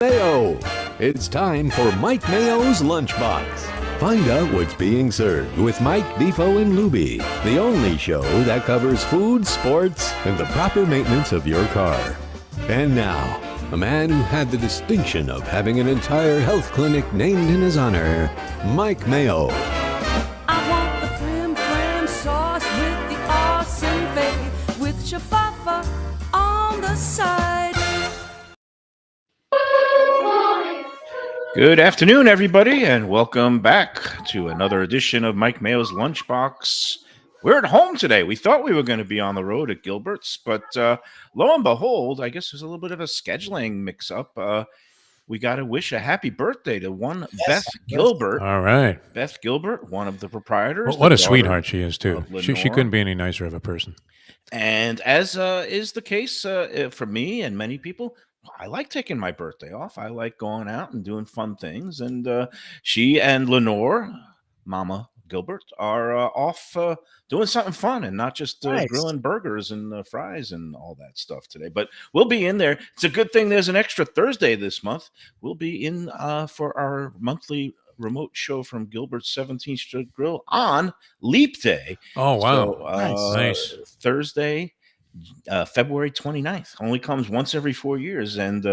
Mayo. It's time for Mike Mayo's Lunchbox. Find out what's being served with Mike, Defo and Lubie, the only show that covers food, sports, and the proper maintenance of your car. And now, a man who had the distinction of having an entire health clinic named in his honor, Mike Mayo. I want the flim sauce with the awesome fave, with shafafa on the side. Good afternoon, everybody, and welcome back to another edition of Mike Mayo's Lunchbox. We're at home today. We thought we were going to be on the road at Gilbert's, but lo and behold, I guess there's a little bit of a scheduling mix-up. We got to wish a happy birthday to one Beth Gilbert. All right. Beth Gilbert, one of the proprietors. Well, what a sweetheart she is, too. She Lenore. couldn't be any nicer of a person. And as is the case for me and many people, I like taking my birthday off. I like going out and doing fun things. And she and Lenore, Mama Gilbert, are off doing something fun and not just grilling burgers and fries and all that stuff today. But we'll be in there. It's a good thing there's an extra Thursday this month. We'll be in for our monthly remote show from Gilbert's 17th Street Grill on Leap Day. Oh, wow. So, nice. Thursday, February 29th. Only comes once every 4 years. And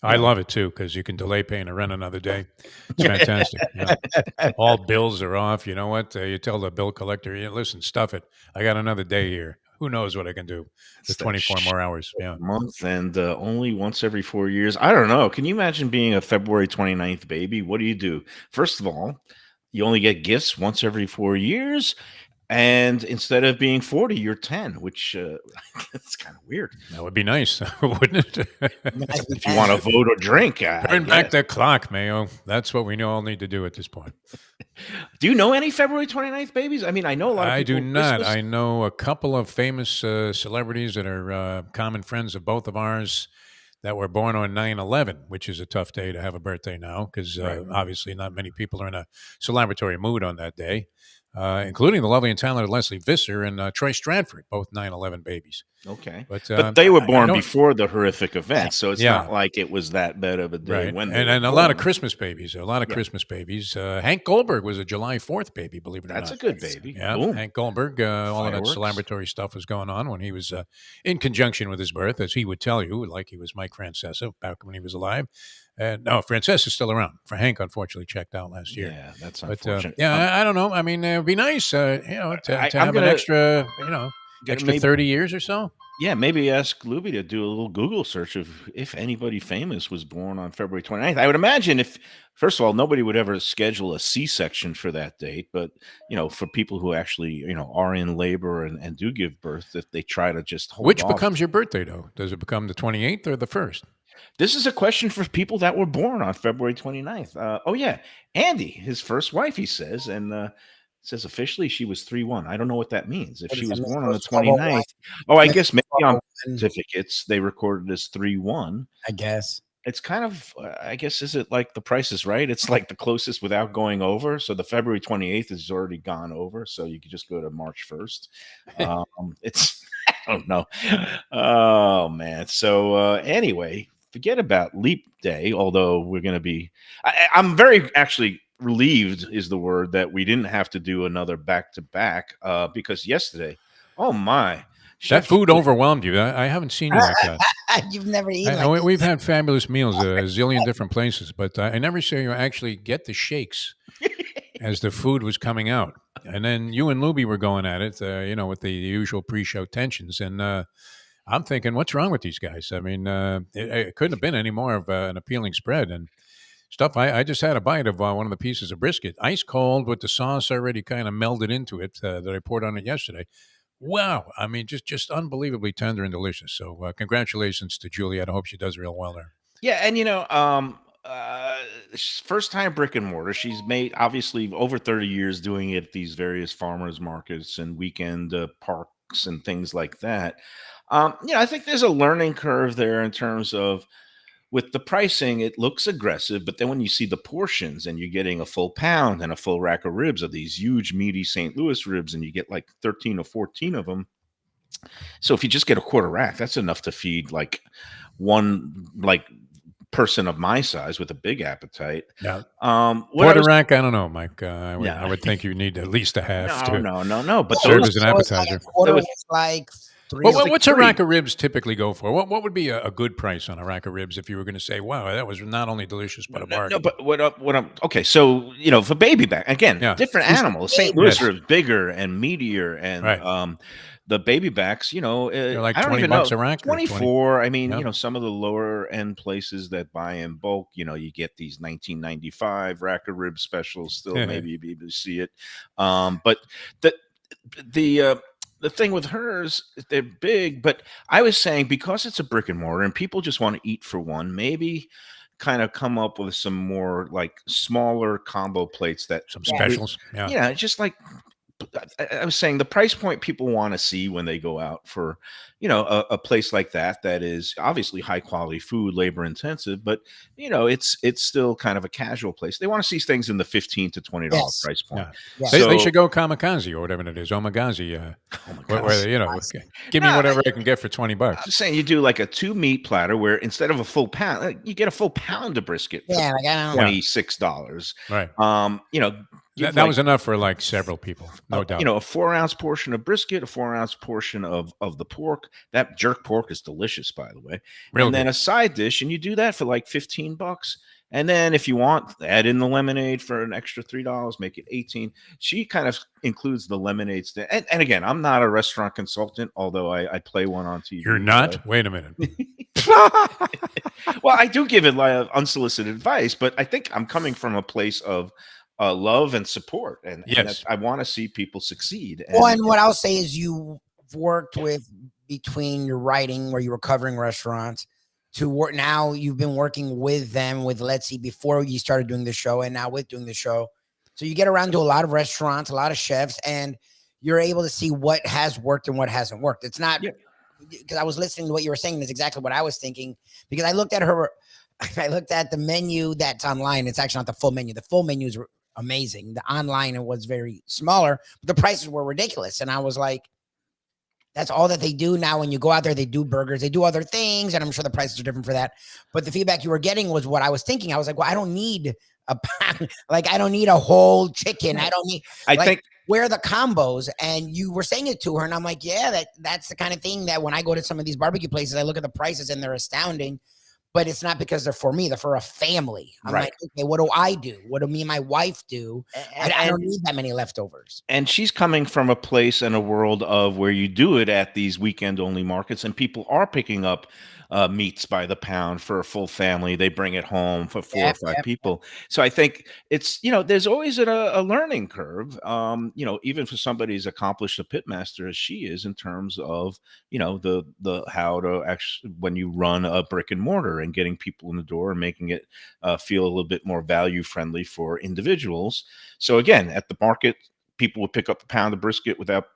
I love it, too, because you can delay paying the rent another day. It's fantastic. Yeah. All bills are off. You know what? You tell the bill collector, listen, stuff it. I got another day here. Who knows what I can do for 24 more hours. Yeah. Month and only once every 4 years. I don't know. Can you imagine being a February 29th baby? What do? First of all, you only get gifts once every 4 years. And instead of being 40, you're 10, which it's kind of weird. That would be nice, wouldn't it? If you want to vote or drink. Turn back the clock, Mayo. That's what we all need to do at this point. Do you know any February 29th babies? I mean, I know a lot of people. I do not. I know a couple of famous celebrities that are common friends of both of ours that were born on 9/11, which is a tough day to have a birthday now because obviously not many people are in a celebratory mood on that day. Including the lovely and talented Leslie Visser and Troy Stratford, both 9/11 babies. Okay. But they were born before the horrific event, so it's not like it was that bad of a day. Right. When and a lot of Christmas babies, Christmas babies. Hank Goldberg was a July 4th baby, believe it or not. That's a good baby. Yeah, Boom. Hank Goldberg, all of that celebratory stuff was going on when he was in conjunction with his birth, as he would tell you, like he was Mike Francesa back when he was alive. And no, Francesa's still around. For Hank, unfortunately, checked out last year. Yeah, that's unfortunate. I don't know. I mean, it would be nice, to have an extra, extra 30 years or so. Yeah, maybe ask Lubie to do a little Google search of if anybody famous was born on February 29th. I would imagine first of all, nobody would ever schedule a C-section for that date. But, for people who actually, are in labor and do give birth, if they try to just hold Which off. becomes your birthday, though? Does it become the 28th or the 1st? This is a question for people that were born on February 29th. Andy, his first wife, he says, and says officially she was 3-1. I don't know what that means. If she was born on the 29th, I guess maybe on certificates they recorded as 3-1. I guess. It's kind of, is it like The Price is Right? It's like the closest without going over. So the February 28th is already gone over. So you could just go to March 1st. It's, I don't know. Oh, man. So anyway, forget about Leap Day, although we're going to be, I'm very actually relieved is the word that we didn't have to do another back-to-back because yesterday, oh my. That food overwhelmed you. I haven't seen you like that. You've never eaten we've had fabulous meals a zillion different places, but I never saw you actually get the shakes as the food was coming out. And then you and Lubie were going at it, with the usual pre-show tensions. And I'm thinking, what's wrong with these guys? I mean, it couldn't have been any more of an appealing spread. And stuff. I just had a bite of one of the pieces of brisket, ice cold with the sauce already kind of melded into it that I poured on it yesterday. Wow. I mean, just unbelievably tender and delicious. So congratulations to Juliet. I hope she does real well there. Yeah. And, first time brick and mortar. She's made obviously over 30 years doing it at these various farmers markets and weekend parks and things like that. I think there's a learning curve there in terms of with the pricing, it looks aggressive, but then when you see the portions and you're getting a full pound and a full rack of ribs of these huge meaty St. Louis ribs, and you get like 13 or 14 of them. So if you just get a quarter rack, that's enough to feed like one person of my size with a big appetite. Yeah. What I Quarter was rack, I don't know, Mike. I no, would think you need at least a half to no. But serve those as an So it's like appetizer. a quarter those was like Well, three. what's a three. rack of ribs typically go for? What would be a good price on a rack of ribs if you were going to say, "Wow, that was not only delicious but a No, bargain"? but what I'm okay. So for baby back again, Yeah. different These are animals. St. baby. Louis Yes. ribs bigger and meatier, and Right. the baby backs. They're like I don't even $20 know a rack or 20. 24. I mean, Yeah. some of the lower end places that buy in bulk. You get these 1995 rack of ribs specials. Still, maybe you'd be able to see it. But the the uh, the thing with hers, they're big. But I was saying because it's a brick and mortar and people just want to eat for one, maybe kind of come up with some more like smaller combo plates that Some Yeah. specials. Yeah. just like I was saying the price point people want to see when they go out for a place like that is obviously high quality food, labor intensive, but it's still kind of a casual place. They want to see things in the $15 to $20 Yes. price point. Yeah. Yeah. They So should go kamikaze or whatever it is, omagazi. oh my Where, god. okay, give me No, whatever I can get for $20. I'm saying you do like a 2 meat platter where instead of a full pound, you get a full pound of brisket for Yeah, like I don't. Yeah. $26. Right. Give That like was enough for like several people, no doubt. a 4-ounce portion of brisket, a 4-ounce portion of the pork. That jerk pork is delicious, by the way. Real And then good. a side dish, and you do that for like $15. And then if you want, add in the lemonade for an extra $3, make it 18. She kind of includes the lemonades. And again, I'm not a restaurant consultant, although I play one on TV. You're not? Wait a minute. Well, I do give it like unsolicited advice, but I think I'm coming from a place of love and support, and Yes. I want to see people succeed. Well, And and what I'll say is you've worked with between your writing where you were covering restaurants to work. Now you've been working with them with Let's See before you started doing the show, and now with doing the show. So you get around to a lot of restaurants, a lot of chefs, and you're able to see what has worked and what hasn't worked. It's not Yeah. because I was listening to what you were saying. That's exactly what I was thinking because I looked at her. I looked at the menu that's online. It's actually not the full menu. The full menu is amazing. The online it was very smaller, but the prices were ridiculous. And I was like, that's all that they do now. When you go out there, they do burgers, they do other things, and I'm sure the prices are different for that. But the feedback you were getting was what I was thinking. I was like, well, I don't need a pound, like I don't need a whole chicken. I don't need. I like, think where are the combos? And you were saying it to her, and I'm like, yeah, that's the kind of thing that when I go to some of these barbecue places, I look at the prices and they're astounding. But it's not because they're for me; they're for a family. I'm Right. like, okay, what do I do? What do me and my wife do? I don't need that many leftovers. and she's coming from a place and a world of where you do it at these weekend only markets, and people are picking up meats by the pound for a full family. They bring it home for four Yeah, or five yeah. people. So I think it's there's always a learning curve. Even for somebody as accomplished a pitmaster as she is in terms of the how to actually when you run a brick and mortar and getting people in the door and making it feel a little bit more value friendly for individuals. So again, at the market, people would pick up a pound of brisket without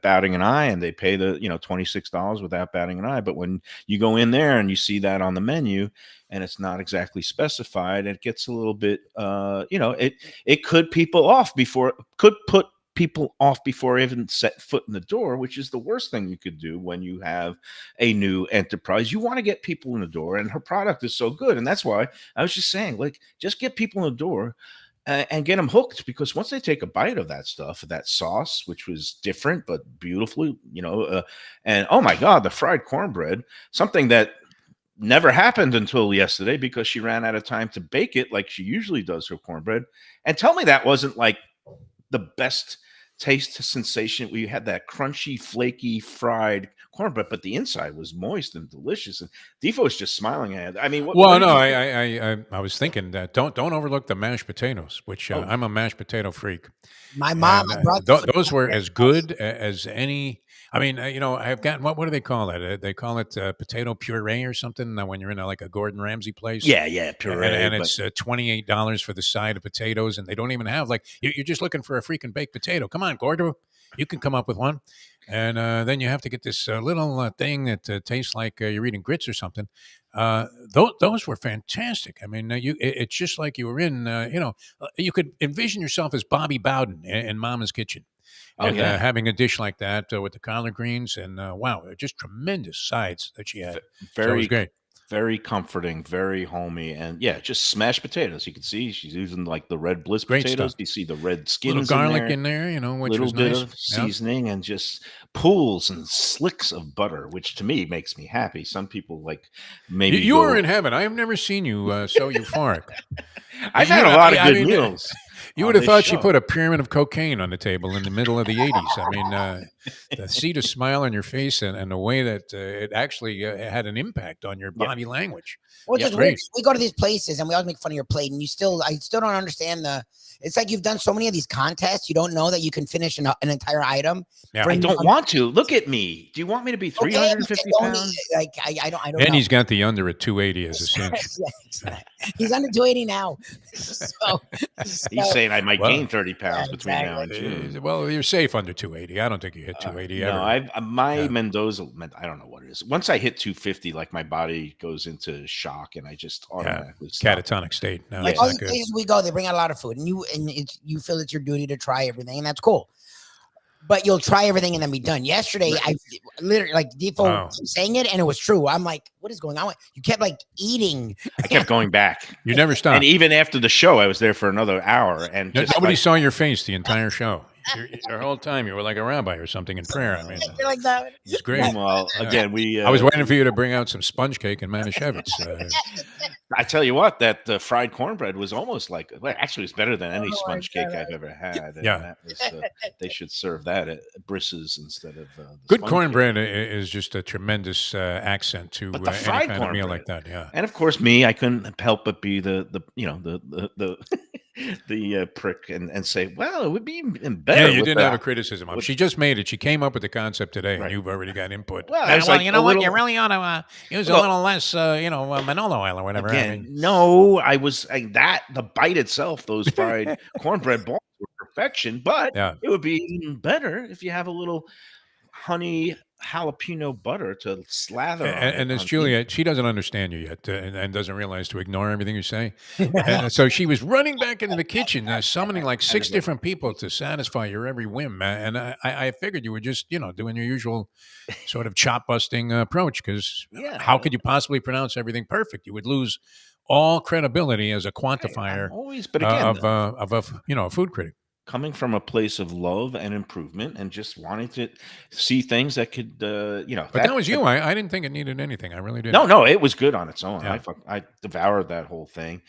batting an eye, and they pay the $26 without batting an eye. But when you go in there and you see that on the menu, and it's not exactly specified, it gets a little bit, it could put people off before even set foot in the door, which is the worst thing you could do when you have a new enterprise. You want to get people in the door, and her product is so good, and that's why I was just saying, like, just get people in the door and get them hooked, because once they take a bite of that stuff, that sauce, which was different but beautifully, and oh my God, the fried cornbread, something that never happened until yesterday because she ran out of time to bake it like she usually does her cornbread. And tell me that wasn't like the best taste sensation. We had that crunchy, flaky, fried cornbread, but the inside was moist and delicious. And Defo was just smiling at it. I mean, Well, no, I was thinking that don't overlook the mashed potatoes, which Oh. I'm a mashed potato freak. My mom And, brought those were as good as any. I mean, I've gotten what do they call it? They call it potato puree or something when you're in like a Gordon Ramsay place. yeah, puree, and but it's $28 for the side of potatoes, and they don't even have like you're just looking for a freaking baked potato. Come on, Gordon, you can come up with one. And then you have to get this little thing that tastes like you're eating grits or something. Those were fantastic. I mean, it's just like you were in. You could envision yourself as Bobby Bowden in Mama's Kitchen, Oh, and yeah. having a dish like that with the collard greens, and wow, they're just tremendous sides that she had. So it was very great. very comforting, very homey, and yeah, just smashed potatoes. You can see she's using like the red bliss Great potatoes. stuff. You see the red Little skins garlic in there, which little was bit nice. of Yeah. seasoning, and just pools and slicks of butter, which to me makes me happy. Some people like maybe You were go. in heaven. I have never seen you so euphoric. I've had a lot of I good mean, meals. you On would have this thought she show. put a pyramid of cocaine on the table in the middle of the 80s. I mean, to see the smile on your face and the way that it actually had an impact on your Yeah. body language. Well, Yep. just Great. we go to these places and we always make fun of your plate, and I still don't understand it's like you've done so many of these contests, you don't know that you can finish an entire item. Yeah. I don't want to. Look at me. Do you want me to be 350 pounds? Like I don't And know. he's got the under at 280 as a cinch. Yeah, exactly. He's under 280 now. So, He's saying I might Well, gain 30 pounds yeah, between now and June. Well, you're safe under 280. I don't think you hit 280 ever. No, my Yeah. Mendoza. I don't know what it is. Once I hit 250, like my body goes into shock, and I just automatically stop. Catatonic state. No, Yeah. like that's all not these good. places we go, they bring out a lot of food, and you feel it's your duty to try everything, and that's cool. But you'll try everything and then be done. Yesterday, I literally like Defo Wow. saying it, and it was true. I'm like, what is going on? You kept like eating. I kept going back, You never and stopped. even after the show, I was there for another hour, and just Nobody like, saw your face the entire show. Your whole time, you were like a rabbi or something in prayer. I mean, You're like that. it's great. Well, again, we. I was waiting for you to bring out some sponge cake and Manischewitz. I tell you what, that fried cornbread was almost like. Well, actually, it's better than any Oh, sponge cake God. I've ever had. And Yeah. that was, they should serve that at Brisses instead of the Good sponge cornbread cake. is just a tremendous accent to But the any fried kind of meal cornbread. like that. Yeah. And of course, me, I couldn't help but be the the prick and say, well, it would be even better. Yeah, you with didn't the- have a criticism of it. with- She just made it. She came up with the concept today, and Right. you've already got input. Well, Yeah, I was well, like you know a what? little- You really ought to use a Well- little less, Manolo oil or whatever. Again, I mean, no, I was the bite itself, those fried cornbread balls were perfection, but Yeah. it would be even better if you have a little honey jalapeno butter to slather on it And as on Juliet, she doesn't understand you yet and doesn't realize to ignore everything you say. And so she was running back into the kitchen, summoning like 6 different people to satisfy your every whim. And I figured you were just, doing your usual sort of chop busting approach because Yeah. how could you possibly pronounce everything perfect? You would lose all credibility as a I'm quantifier always, but again, of a food critic. coming from a place of love and improvement and just wanting to see things that could, But that was you. I didn't think it needed anything. I really didn't. No, it was good on its own. Yeah. I devoured that whole thing.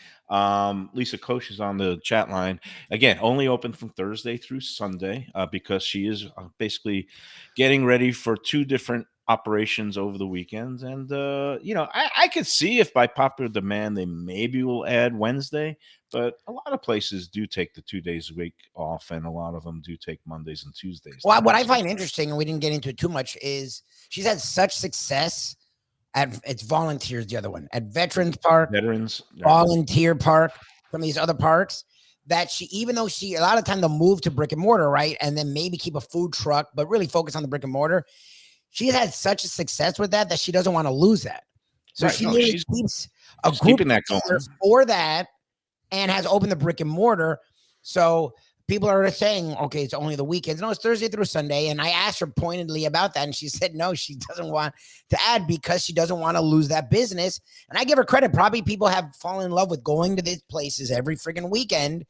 Lisa Koch is on the chat line again. Only open from Thursday through Sunday because she is basically getting ready for 2 different operations over the weekends. And I could see if by popular demand they maybe will add Wednesday, but a lot of places do take the 2 days a week off, and a lot of them do take Mondays and Tuesdays. Well, what I find interesting, and we didn't get into it too much, is she's had such success at it's volunteers, the other one at Veterans Park, Veterans, Volunteer Park, some of these other parks, that she, even though a lot of time they'll move to brick and mortar, right? And then maybe keep a food truck, but really focus on the brick and mortar. She's had such a success with that she doesn't want to lose that. So Right, she no, really she's keeps a group keeping that going. together for that and has opened the brick and mortar. So people are saying, okay, it's only the weekends. No, it's Thursday through Sunday. And I asked her pointedly about that. And she said, no, she doesn't want to add because she doesn't want to lose that business. And I give her credit. Probably people have fallen in love with going to these places every freaking weekend.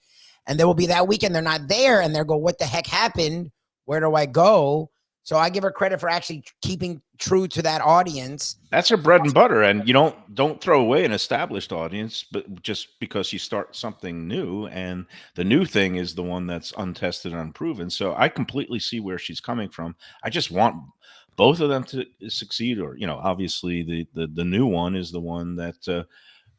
And there will be that weekend they're not there. And they'll go, what the heck happened? Where do I go? So I give her credit for actually keeping true to that audience. That's her bread and butter, and you don't throw away an established audience, but just because you start something new, and the new thing is the one that's untested and unproven. So I completely see where she's coming from. I just want both of them to succeed, or obviously the new one is the one that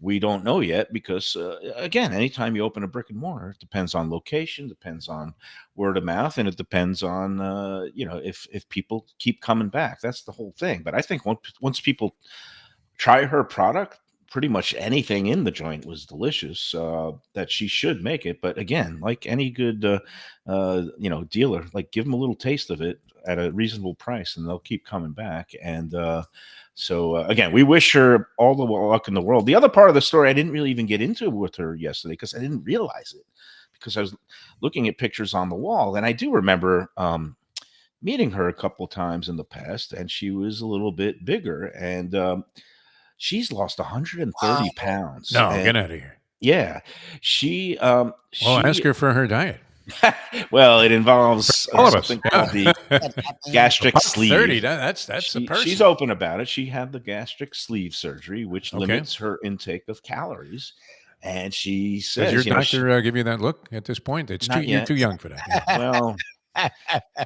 we don't know yet because again, anytime you open a brick and mortar, it depends on location, depends on word of mouth, and it depends on if people keep coming back. That's the whole thing. But I think once people try her product, pretty much anything in the joint was delicious. That she should make it. But again, like any good dealer, like give them a little taste of it at a reasonable price, and they'll keep coming back. And so again, we wish her all the luck in the world. The other part of the story I didn't really even get into with her yesterday because I didn't realize it, because I was looking at pictures on the wall, and I do remember meeting her a couple times in the past, and she was a little bit bigger. And She's lost 130 pounds. No, and- get out of here. Yeah, she Well, ask her for her diet. well, it involves All of us. something Yeah. called the gastric Buck sleeve. 30. That's a person. She's open about it. She had the gastric sleeve surgery, which Okay. limits her intake of calories. And she Does says, your you know, doctor give you that look at this point? It's Not you're yet. too young for that. Yeah. well,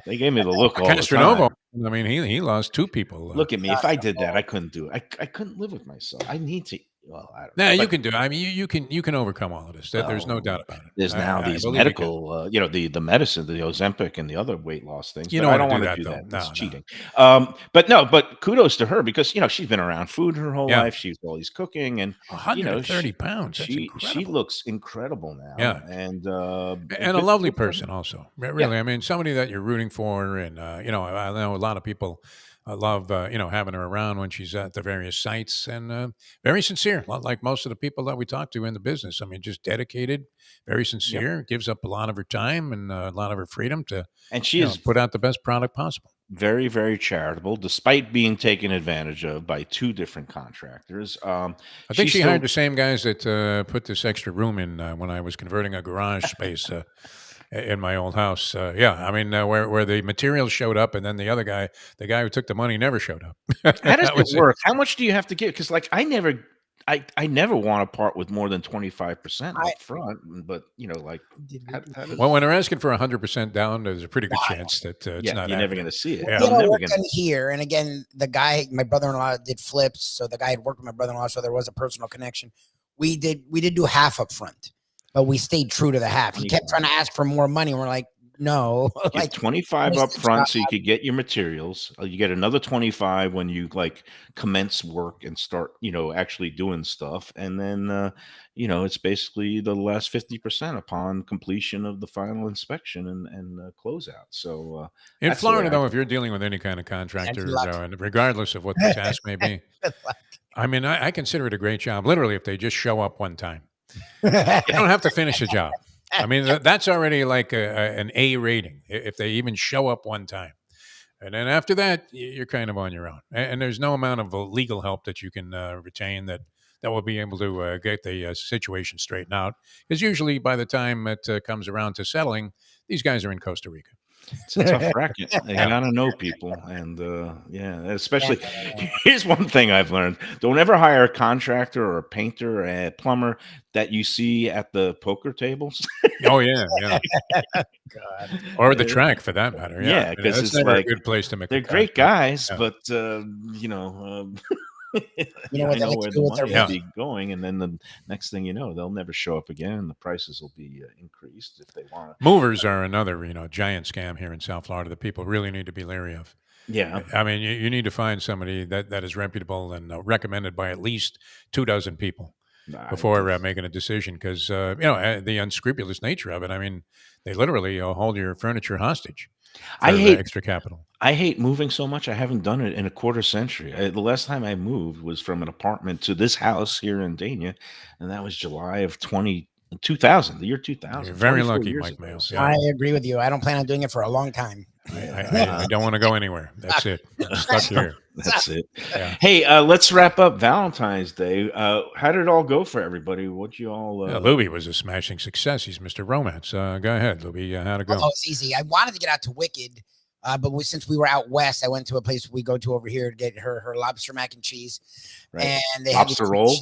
they gave me the look all the Castronovo. time. I mean, he lost 2 people. Look at me. If I did that, I couldn't do it. I couldn't live with myself. I need to. Well, I don't No, know. you But can do it. I mean, you can overcome all of this. There's no Oh, doubt about it. There's now I these believe you can. medical, the medicine, the Ozempic, and the other weight loss things. You but don't I don't wanna want do to do that, that. though. It's No. cheating. But kudos to her because she's been around food her whole Yeah. life. She's always cooking, and 130 pounds. That's she incredible. looks incredible now. Yeah. and And a lovely person also. Really, I mean, somebody that you're rooting for, and I know a lot of people love having her around when she's at the various sites, and very sincere, like most of the people that we talk to in the business. I mean, just dedicated, very sincere, gives up a lot of her time and a lot of her freedom to And she is put out the best product possible. very, very charitable, despite being taken advantage of by 2 different contractors. I think she still- hired the same guys that put this extra room in when I was converting a garage space in my old house. I mean, where the materials showed up, and then the other guy, the guy who took the money, never showed up. How does That was it work? How much do you have to give? Because I never want to part with more than 25% up front. But how does, Well, when they're asking for 100% down, there's a pretty good chance that it's yeah, not. you're never happening. going to see it. Yeah. You're It never worked gonna- in here, and again, the guy, my brother-in-law, did flips, so the guy had worked with my brother-in-law, so there was a personal connection. We did do half up front, but we stayed true to the half. He kept trying to ask for more money, and we're like, no, Give like 25 finish up the front job. so you could get your materials. You get another 25 when you commence work and start, actually doing stuff. And then, it's basically the last 50% upon completion of the final inspection and closeout. So In that's the way Florida, I though, do if you're dealing with any kind of contractor, luck. and regardless of what the task may be, I mean, I consider it a great job. Literally, if they just show up one time, you don't have to finish the job. I mean, that's already like an A rating if they even show up one time. And then after that, you're kind of on your own. And there's no amount of legal help that you can retain that will be able to get the situation straightened out. Because usually by the time it comes around to settling, these guys are in Costa Rica. It's a tough racket. You gotta know people, and especially. Here's one thing I've learned: don't ever hire a contractor or a painter or a plumber that you see at the poker tables. Oh, yeah. Or the track, for that matter. Yeah, I mean, 'cause that's it's never like, a good place to make. They're a great contract. guys, Yeah. but You know I what they know like where to do the with their money money. will be going, and then the next thing you know, they'll never show up again, and the prices will be increased if they want. Movers are another, giant scam here in South Florida that people really need to be leery of. Yeah, I mean, you need to find somebody that is reputable and recommended by at least 24 people before making a decision, because the unscrupulous nature of it. I mean, they literally hold your furniture hostage. I for, hate extra capital. I hate moving so much. I haven't done it in a quarter century. The last time I moved was from an apartment to this house here in Dania, and that was July of 2000, the year 2000. You're very 24 lucky, years Mike ago. Mayo. So- Yeah. I agree with you. I don't plan on doing it for a long time. I don't want to go anywhere. That's it. I'm stuck here. That's it. Yeah. Hey, let's wrap up Valentine's Day. How did it all go for everybody? What you all? Lubie was a smashing success. He's Mr. Romance. Go ahead, Lubie. How'd it go? Oh, it's easy. I wanted to get out to Wicked, but since we were out west, I went to a place we go to over here to get her lobster mac and cheese. Right. And they Lobster had roll?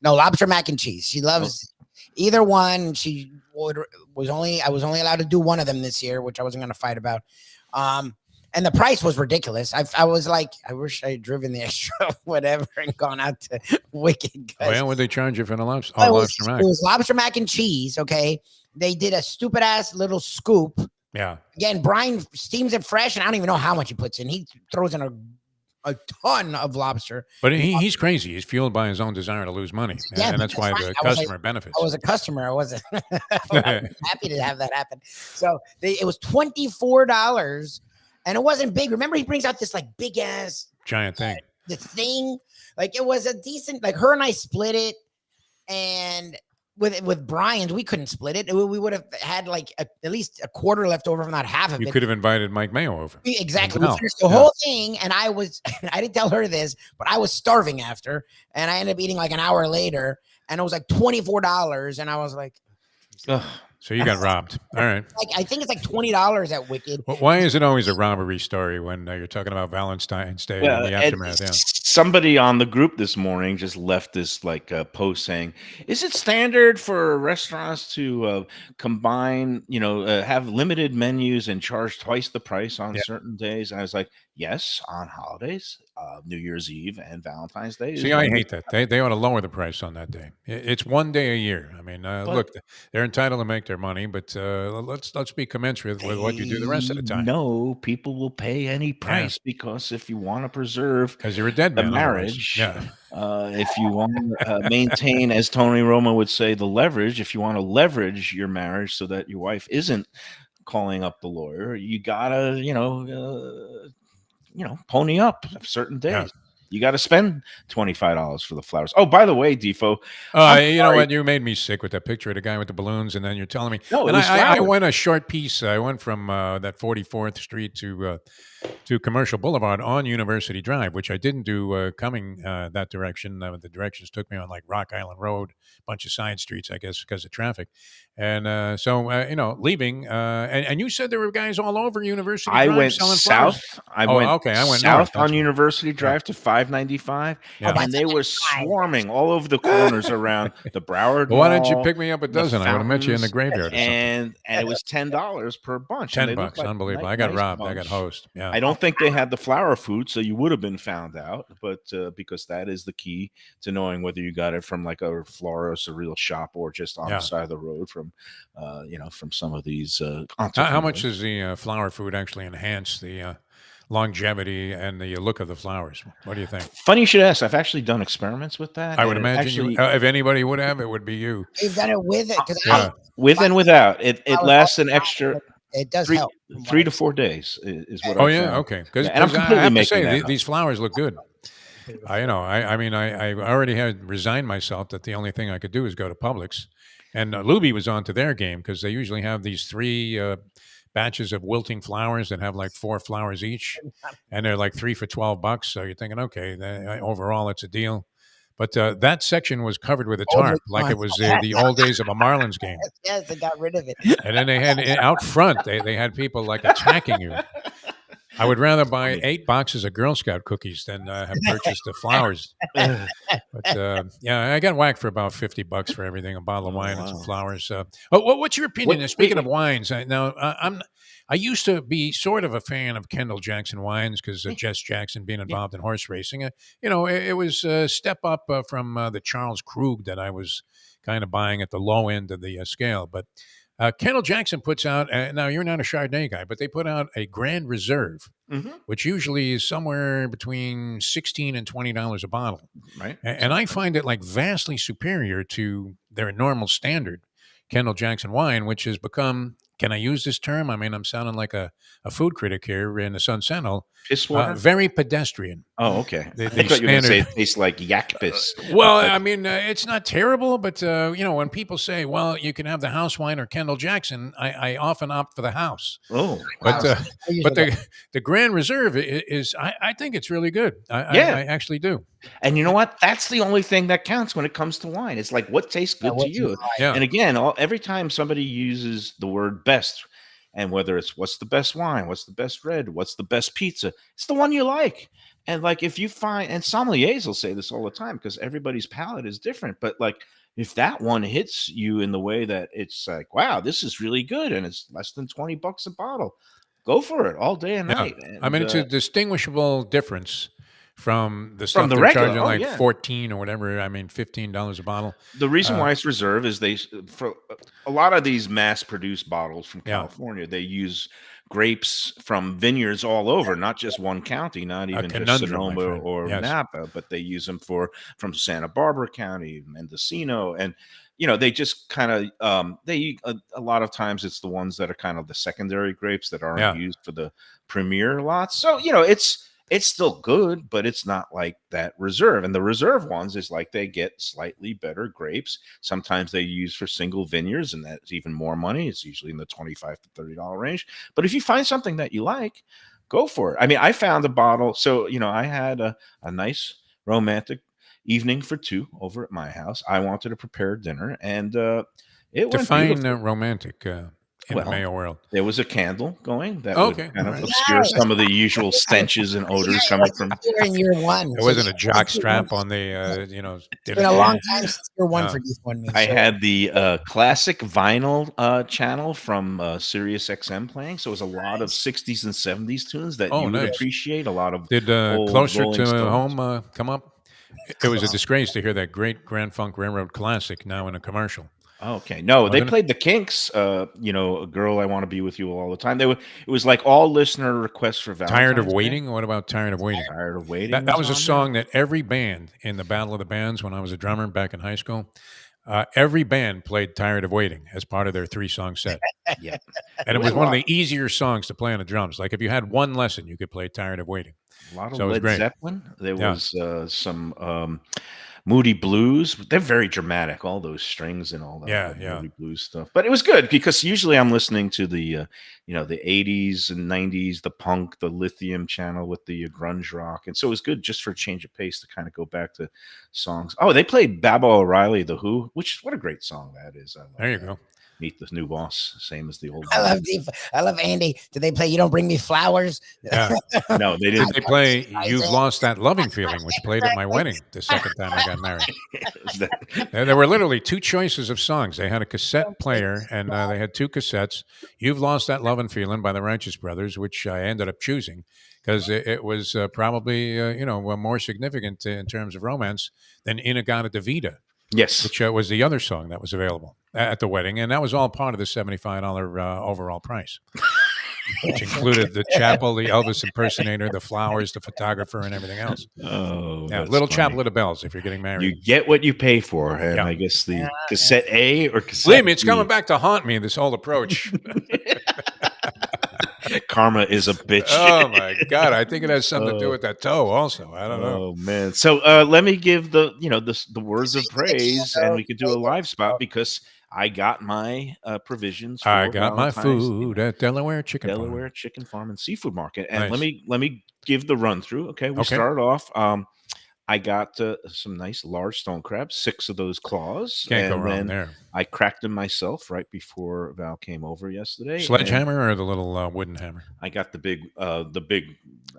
No, lobster mac and cheese. She loves either one. I was only allowed to do one of them this year, which I wasn't going to fight about. And the price was ridiculous. I was like, I wish I had driven the extra whatever and gone out to Wicked. Well, would they charge you for the lobster? It was, Lobster mac. it was lobster mac and cheese. Okay. They did a stupid ass little scoop. Yeah. Again, Brian steams it fresh, and I don't even know how much he puts in. He throws in a ton of lobster. But he's crazy. He's fueled by his own desire to lose money. Yeah, And that's why that's the right. I was like- customer benefits. I was a customer. I wasn't I was happy to have that happen. So it was $24, and it wasn't big. Remember, he brings out this like big ass Giant thing. the thing. Like it was a decent. Like her and I split it, and with Brian's, we couldn't split it. We would have had like at least a quarter left over, if not half of You it. could have invited Mike Mayo over. Exactly. No. We finished the whole thing, and I didn't tell her this, but I was starving after, and I ended up eating like an hour later, and it was like $24, and I was like, Ugh. So you got robbed. All right. like I think it's like $20 at Wicked. Well, why is it always a robbery story when you're talking about Valentine's Day and the aftermath? Yeah. Somebody on the group this morning just left this post saying, "Is it standard for restaurants to combine, have limited menus and charge twice the price on Yeah. certain days?" And I was like, "Yes, on holidays, New Year's Eve and Valentine's Day." See, I hate that. They ought to lower the price on that day. It's one day a year. I mean, look, they're entitled to make their money, but let's be commensurate with what you do the rest of the time. No, people will pay any price because if you want to preserve Because you're a dead the man. otherwise. marriage, Yeah. if you want to maintain, as Tony Romo would say, the leverage, if you want to leverage your marriage so that your wife isn't calling up the lawyer, you gotta, pony up certain days. Yeah. You got to spend $25 for the flowers. Oh, by the way, Defo, You know what? You made me sick with that picture of the guy with the balloons, and then you're telling me. No, it and was I flowers. went a short piece. I went from that 44th Street to Commercial Boulevard on University Drive, which I didn't do coming that direction. The directions took me on like Rock Island Road, a bunch of side streets, I guess, because of traffic. And so, leaving. And you said there were guys all over University I Drive went selling south. flowers. I went north. south That's on right. University Drive to 595, Yeah. and they were swarming all over the corners around the Broward Well, why didn't you Mall, pick me up a the dozen? I would have met you in the fountains, graveyard or something. and it was $10 per bunch. and they looked $10, like unbelievable. ni- I got nice robbed. I got bunch. hosed. Yeah. I don't think they had the flower food, so you would have been found out. But because that is the key to knowing whether you got it from like a florist, a real shop, or just on the side of the road from, from some of these. How much does the flower food actually enhance the longevity and the look of the flowers? What do you think? Funny you should ask. I've actually done experiments with that. I would and it imagine actually, if anybody would have, it would be you. You've done it with it because Yeah. with and without, it I was lasts all an extra it does three, help. 3 to 4 days is what Oh I yeah, found. okay. Because Yeah, and I'm I completely have to making say that up. these flowers look good. I mean, I already had resigned myself that the only thing I could do is go to Publix, and Lubie was on to their game because they usually have these 3 batches of wilting flowers that have like 4 flowers each, and they're like 3 for $12. So you're thinking, okay, overall it's a deal. But that section was covered with a tarp, like it was the old days of a Marlins game. Yes, they got rid of it. And then they had out front, they had people like attacking you. I would rather buy 8 boxes of Girl Scout cookies than have purchased the flowers. But yeah, I got whacked for about $50 for everything, a bottle of wine and some flowers. What's your opinion? Speaking of wines, I used to be sort of a fan of Kendall Jackson wines because of Jess Jackson being involved in horse racing. It was a step up from the Charles Krug that I was kind of buying at the low end of the scale. But Kendall Jackson puts out, now you're not a Chardonnay guy, but they put out a Grand Reserve, which usually is somewhere between $16 and $20 a bottle. Right. And I find it like vastly superior to their normal standard Kendall Jackson wine, which has become, can I use this term? I mean, I'm sounding like a food critic here in the Sun Sentinel. Piss water? Very pedestrian. Oh, okay. The I thought you were going to say standard- it tastes like yak piss. Well, I mean, it's not terrible, but when people say, "Well, you can have the house wine or Kendall Jackson," I often opt for the house. Oh, But Wow. but the Grand Reserve is I think it's really good. I actually do. and you know what? That's the only thing that counts when it comes to wine. It's like what tastes good what to you you. Yeah. And again, every time somebody uses the word best, and whether it's what's the best wine, what's the best red, what's the best pizza, it's the one you like. And like if you find, and sommeliers will say this all the time because everybody's palate is different, but like if that one hits you in the way that it's like, wow, this is really good, and it's less than $20 a bottle, go for it all day and Yeah. night. I mean, And, it's a distinguishable difference from the From stuff the they're regular. charging Oh, like yeah. 14 or whatever. I mean, $15 a bottle. the reason why it's reserve is for a lot of these mass-produced bottles from Yeah. California, they use grapes from vineyards all over, not just one county, not even just conundrum, my Sonoma friend. or Yes. Napa, but they use them from Santa Barbara County, Mendocino, and they just kind of a lot of times it's the ones that are kind of the secondary grapes that aren't Yeah. used for the premier lots. So It's still good, but it's not like that reserve. And the reserve ones is like they get slightly better grapes. Sometimes they use for single vineyards, and that's even more money. It's usually in the $25 to $30 range. But if you find something that you like, go for it. I mean, I found a bottle. So, I had a nice romantic evening for two over at my house. I wanted to prepare dinner, and it went Define beautiful. romantic in the Well, Mayo world. there was a candle going that Okay, would kind all of right. obscure some of the usual stenches and odors coming from. You're in year one. There wasn't a jock strap on the, It's dinner been a long table. time since year one Oh. for you and me. I so- had the classic vinyl channel from Sirius XM playing, so it was a lot of 60s and 70s tunes that Oh, you would nice. appreciate. A lot of Did old Closer Rolling to Stones. Home come up? It was a disgrace to hear that great Grand Funk Railroad classic now in a commercial. Okay, no, they Wasn't it? played the Kinks. A girl I want to be with you all the time. It was like all listener requests for Valentine's Tired of Day. Waiting? What about Tired of Waiting? Tired of waiting. That was a on there. song that every band in the Battle of the Bands, when I was a drummer back in high school, every band played Tired of Waiting as part of their 3-song set. Yeah, And it was one of the easier songs to play on the drums. Like if you had one lesson, you could play Tired of Waiting. a lot of So it was Led great. Zeppelin. There Yeah. was some Moody Blues. They're very dramatic. All those strings and all that. Yeah, that yeah. Moody Blues stuff. But it was good because usually I'm listening to the the 80s and 90s, the punk, the Lithium channel with the grunge rock, and so it was good just for a change of pace to kind of go back to songs. Oh, they played Baba O'Reilly, The Who, which what a great song that is. I love There you that. go. Meet the New Boss, same as the old. I one. love I love Andy. Did they play "You Don't Bring Me Flowers"? Yeah. No, they Did didn't. they play You've Lost That Loving Feeling, which played at my wedding the second time I got married? There were literally two choices of songs. They had a cassette player, and they had two cassettes. You've Lost That Loving Feeling by the Righteous Brothers, which I ended up choosing because it was probably, more significant in terms of romance than Inagata Davida, Yes. which was the other song that was available at the wedding. And that was all part of the $75 overall price, which included the chapel, the Elvis impersonator, the flowers, the photographer, and everything else. Oh, Yeah, that's Little funny. Chaplet of Bells if you're getting married. You get what you pay for, and Yeah. I guess the cassette A or cassette Believe me, it's B. coming back to haunt me, this whole approach. Karma is a bitch. Oh, my God. I think it has something to do with that toe also. I don't know. Oh man! So let me give the words of praise, and we could do a live spot because I got my provisions. For I got my Valentine's food Day. at Delaware Chicken Farm. Delaware Chicken Farm and Seafood Market, and Nice. let me give the run through. Okay, we Okay. started off. I got some nice large stone crabs, 6 of those claws, Can't go and wrong then there. I cracked them myself right before Val came over yesterday. and Sledgehammer or the little wooden hammer? I got the big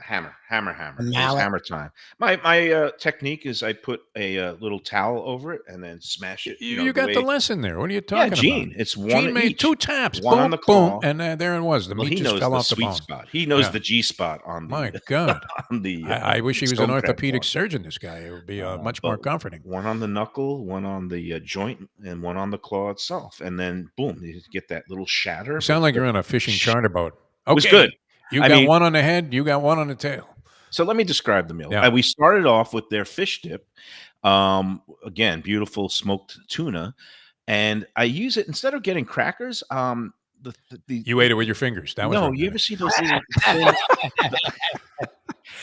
hammer. It was mallet. hammer time. My technique is I put a little towel over it and then smash it. You got the lesson there. What are you Yeah, talking Gene. about? It's one Gene made each. 2 taps. One boom, on the boom, claw. and there it was. The Well, meat he just knows fell the off the sweet bone. spot. He knows Yeah. the G spot on the My God. on the. I wish he was an stone crab orthopedic claw. surgeon, this guy. It would be much more But comforting. One on the knuckle, one on the joint, and one on the claw itself, and then boom, you get that little shatter. You sound like you're on a fishing charter boat. It was good. You I got mean- one on the head. You got one on the tail. So let me describe the meal. Yeah. We started off with their fish dip. Again, beautiful smoked tuna, and I use it instead of getting crackers. The You ate it with your fingers. That was no. romantic. You ever see those little thin,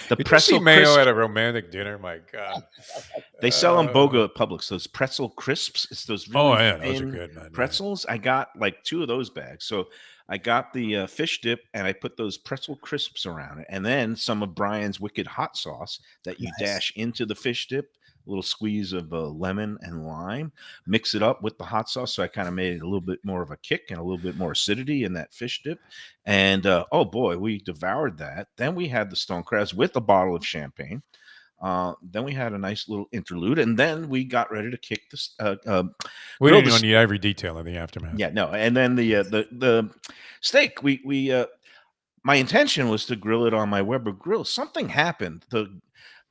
the Did you see pretzel Mayo crisps? at a romantic dinner? My God. They sell them Boga at Publix. Those pretzel crisps. It's those really Oh, yeah. Those are thin good, man. Yeah. pretzels. I got like 2 of those bags. So I got the fish dip and I put those pretzel crisps around it, and then some of Brian's wicked hot sauce that you Nice. dash into the fish dip. A little squeeze of lemon and lime, mix it up with the hot sauce. So I kind of made it a little bit more of a kick and a little bit more acidity in that fish dip. And oh boy, we devoured that. Then we had the stone crabs with a bottle of champagne. Then we had a nice little interlude, and then we got ready to kick this. We grill didn't the need every detail of the aftermath. Yeah, no, and then the steak. We my intention was to grill it on my Weber grill. Something happened. The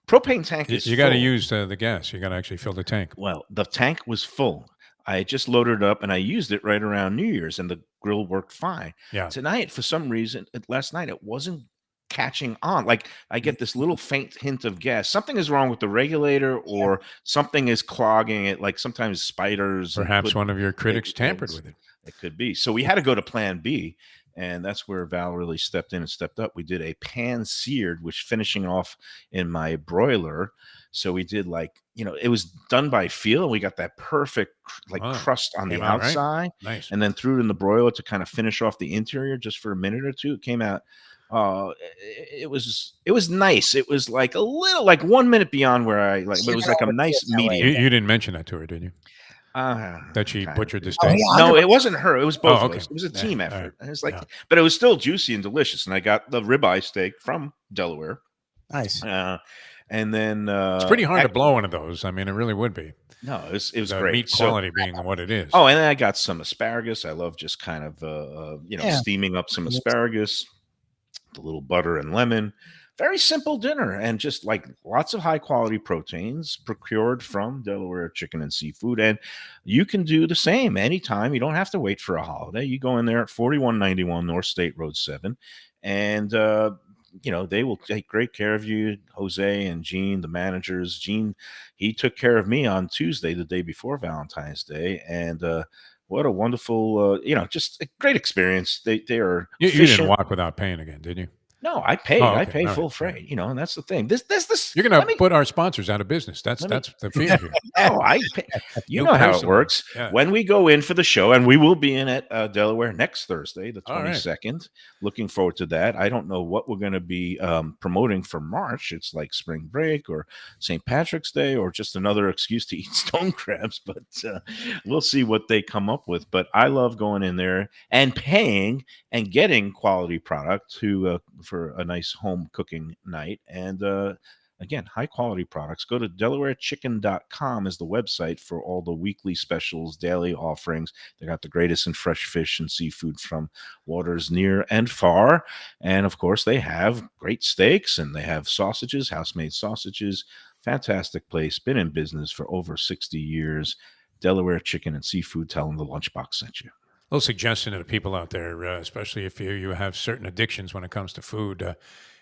propane tank is You got to full. use the gas. You got to actually fill the tank. Well, the tank was full. I just loaded it up and I used it right around New Year's, and the grill worked fine. Yeah. Tonight, for some reason, last night it wasn't catching on. Like I get this little faint hint of gas. Something is wrong with the regulator, or something is clogging it. Like sometimes spiders. Perhaps put one of your critics big tampered things. with it. It could be. So we had to go to Plan B. and that's where Val really stepped in and stepped up. We did a pan seared, which finishing off in my broiler. So we did it was done by feel, and we got that perfect Wow. crust on the Came out right. outside, Nice. and then threw it in the broiler to kind of finish off the interior just for a minute or two. It came out. It was nice. It was like a little 1 minute beyond where I like, but it was like a nice medium. You didn't mention that to her, did you? That she Kinda butchered the did. steak. yeah. No, it wasn't her. It was both Oh, of okay. us. It was a Yeah, team all right. effort. And it's Yeah. but it was still juicy and delicious. And I got the ribeye steak from Delaware. Nice. And then It's pretty hard to blow one of those. I mean, it really would be. No, it was The great. meat quality being what it is. Oh, and then I got some asparagus. I love just kind of Yeah. steaming up some asparagus, the little butter and lemon. Very simple dinner, and just lots of high quality proteins procured from Delaware Chicken and Seafood. And you can do the same anytime. You don't have to wait for a holiday. You go in there at 4191 North State Road 7, and they will take great care of you. Jose and Gene, the managers. Gene, he took care of me on Tuesday, the day before Valentine's Day, and what a wonderful, just a great experience. They are You efficient. didn't walk without paying again, did you? No, I paid. Oh, I okay. paid All full right. freight. And that's the thing. This. You're going to put our sponsors out of business. That's let me- the fear here. No, I pay. You You know how it personally. works. Yeah. When we go in for the show, and we will be in at Delaware next Thursday, the All right. 22nd. Looking forward to that. I don't know what we're going to be promoting for March. It's like spring break or St. Patrick's Day or just another excuse to eat stone crabs. But we'll see what they come up with. But I love going in there and paying and getting quality product for a nice home cooking night. And again, high quality products. Go to DelawareChicken.com is the website for all the weekly specials, daily offerings. They got the greatest in fresh fish and seafood from waters near and far. And of course, they have great steaks, and they have sausages, house-made sausages. Fantastic place. Been in business for over 60 years. Delaware Chicken and Seafood. Tell them the Lunchbox sent you. Little suggestion to the people out there, especially if you have certain addictions when it comes to food.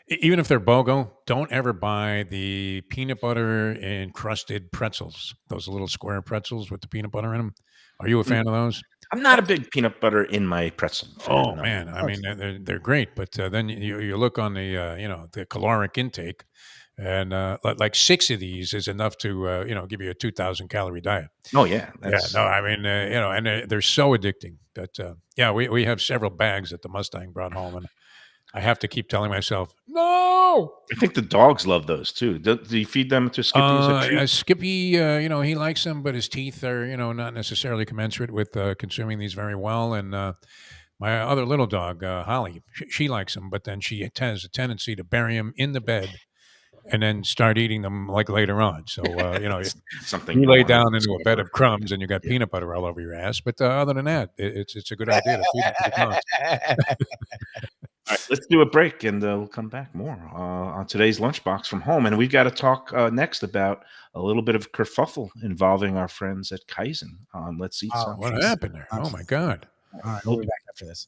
Even if they're BOGO, don't ever buy the peanut butter encrusted pretzels. Those little square pretzels with the peanut butter in them. Are you a fan of those? I'm not a big peanut butter in my pretzel fan. Oh no. man, I mean they're great, but then you look on the the caloric intake, and like 6 of these is enough to give you a 2,000 calorie diet. Oh yeah. Yeah, no, I mean and they're so addicting that we have several bags that the Mustang brought home, and I have to keep telling myself no. I think the dogs love those too. Do you feed them to Skippy? Is it treat? Skippy, he likes them, but his teeth are, not necessarily commensurate with consuming these very well. And my other little dog, Holly, she likes them, but then she has a tendency to bury them in the bed and then start eating them like later on. So, Something you lay more down into a bed discover. of crumbs and you got peanut butter all over your ass. But other than that, it's a good idea to feed them to the dogs. All right, let's do a break, and we'll come back more on today's Lunchbox from home. And we've got to talk next about a little bit of kerfuffle involving our friends at Kaizen on Let's Eat Some. What happened there? Oh my God. All right, we'll be back after this.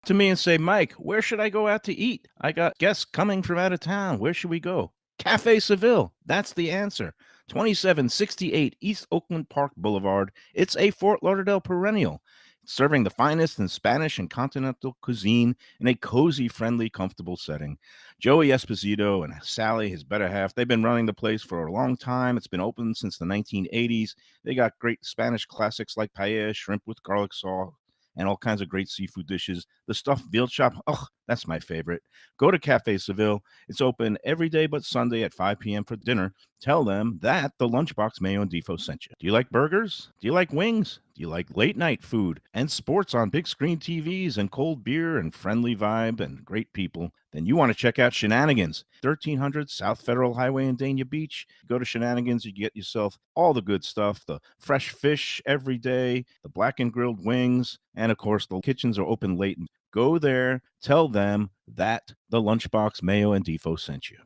To me and say, Mike, where should I go out to eat? I got guests coming from out of town. Where should we go? Cafe Seville. That's the answer. 2768 East Oakland Park Boulevard. It's a Fort Lauderdale perennial, serving the finest in Spanish and continental cuisine in a cozy, friendly, comfortable setting. Joey Esposito and Sally, his better half, they've been running the place for a long time. It's been open since the 1980s. They got great Spanish classics like paella, shrimp with garlic sauce, and all kinds of great seafood dishes. The stuffed veal chop, that's my favorite. Go to Cafe Seville. It's open every day but Sunday at 5 p.m. for dinner. Tell them that the Lunchbox Mayo and Defo sent you. Do you like burgers? Do you like wings? Do you like late night food and sports on big screen TVs and cold beer and friendly vibe and great people? Then you want to check out Shenanigans, 1300 South Federal Highway in Dania Beach. Go to Shenanigans, you get yourself all the good stuff, the fresh fish every day, the black and grilled wings, and of course the kitchens are open late. Go there, tell them that the Lunchbox Mayo and Defo sent you.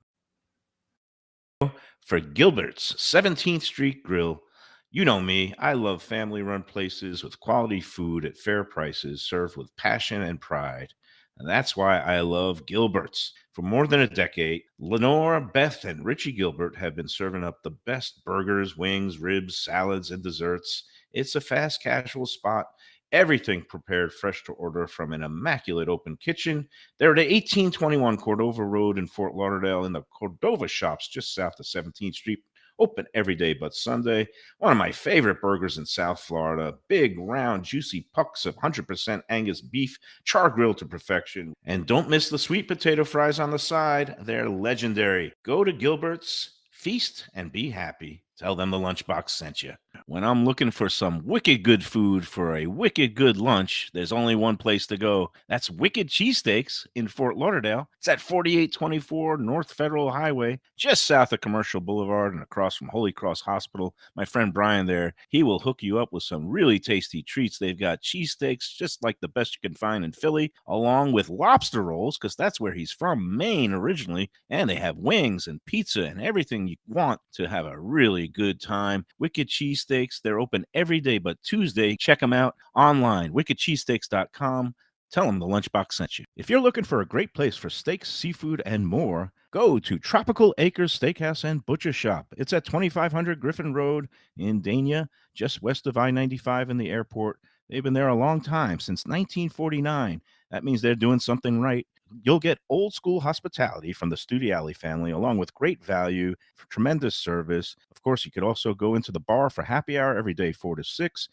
For Gilbert's 17th Street Grill, you know me, I love family-run places with quality food at fair prices served with passion and pride. And that's why I love Gilbert's. For more than a decade, Lenore, Beth, and Richie Gilbert have been serving up the best burgers, wings, ribs, salads, and desserts. It's a fast casual spot Everything prepared fresh to order from an immaculate open kitchen. They're at 1821 Cordova Road in Fort Lauderdale in the Cordova Shops just south of 17th Street. Open every day but Sunday. One of my favorite burgers in South Florida. Big, round, juicy pucks of 100% Angus beef, char grilled to perfection. And don't miss the sweet potato fries on the side. They're legendary. Go to Gilbert's, feast, and be happy. Tell them the Lunchbox sent you. When I'm looking for some wicked good food for a wicked good lunch, there's only one place to go. That's Wicked Cheesesteaks in Fort Lauderdale. It's at 4824 North Federal Highway, just south of Commercial Boulevard and across from Holy Cross Hospital. My friend Brian there, he will hook you up with some really tasty treats. They've got cheesesteaks just like the best you can find in Philly, along with lobster rolls, because that's where he's from, Maine originally. And they have wings and pizza and everything you want to have a really good time. Wicked Cheesesteaks, they're open every day but Tuesday. Check them out online, wickedcheesesteaks.com. Tell them the Lunchbox sent you. If you're looking for a great place for steaks, seafood, and more, go to Tropical Acres Steakhouse and Butcher Shop. It's at 2500 Griffin Road in Dania, just west of I-95 in the airport. They've been there a long time, since 1949. That means they're doing something right. You'll get old school hospitality from the Studiali family, along with great value, tremendous service. Of course, you could also go into the bar for happy hour every day, 4 to 6.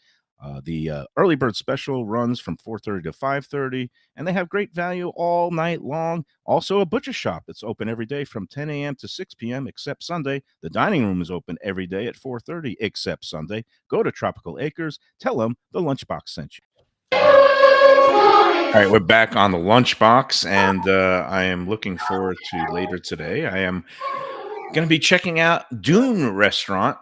The early bird special runs from 4:30 to 5:30, and they have great value all night long. Also, a butcher shop that's open every day from 10 a.m. to 6 p.m. except Sunday. The dining room is open every day at 4:30 except Sunday. Go to Tropical Acres. Tell them the Lunchbox sent you. All right, we're back on the Lunchbox, and I am looking forward to later today. I am going to be checking out Dune Restaurant.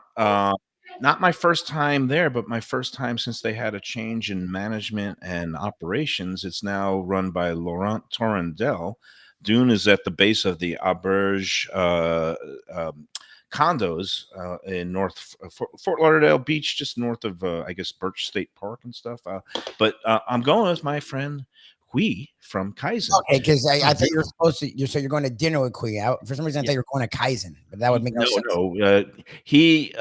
Not my first time there, but my first time since they had a change in management and operations. It's now run by Laurent Torrendel. Dune is at the base of the Auberge condos in Fort Lauderdale Beach, just north of, I guess, Birch State Park and stuff. But I'm going with my friend Hui from Kaizen. Okay, because I thought you were supposed to. So you're going to dinner with Hui. For some reason, I thought you were going to Kaizen, but that would make no sense. No. He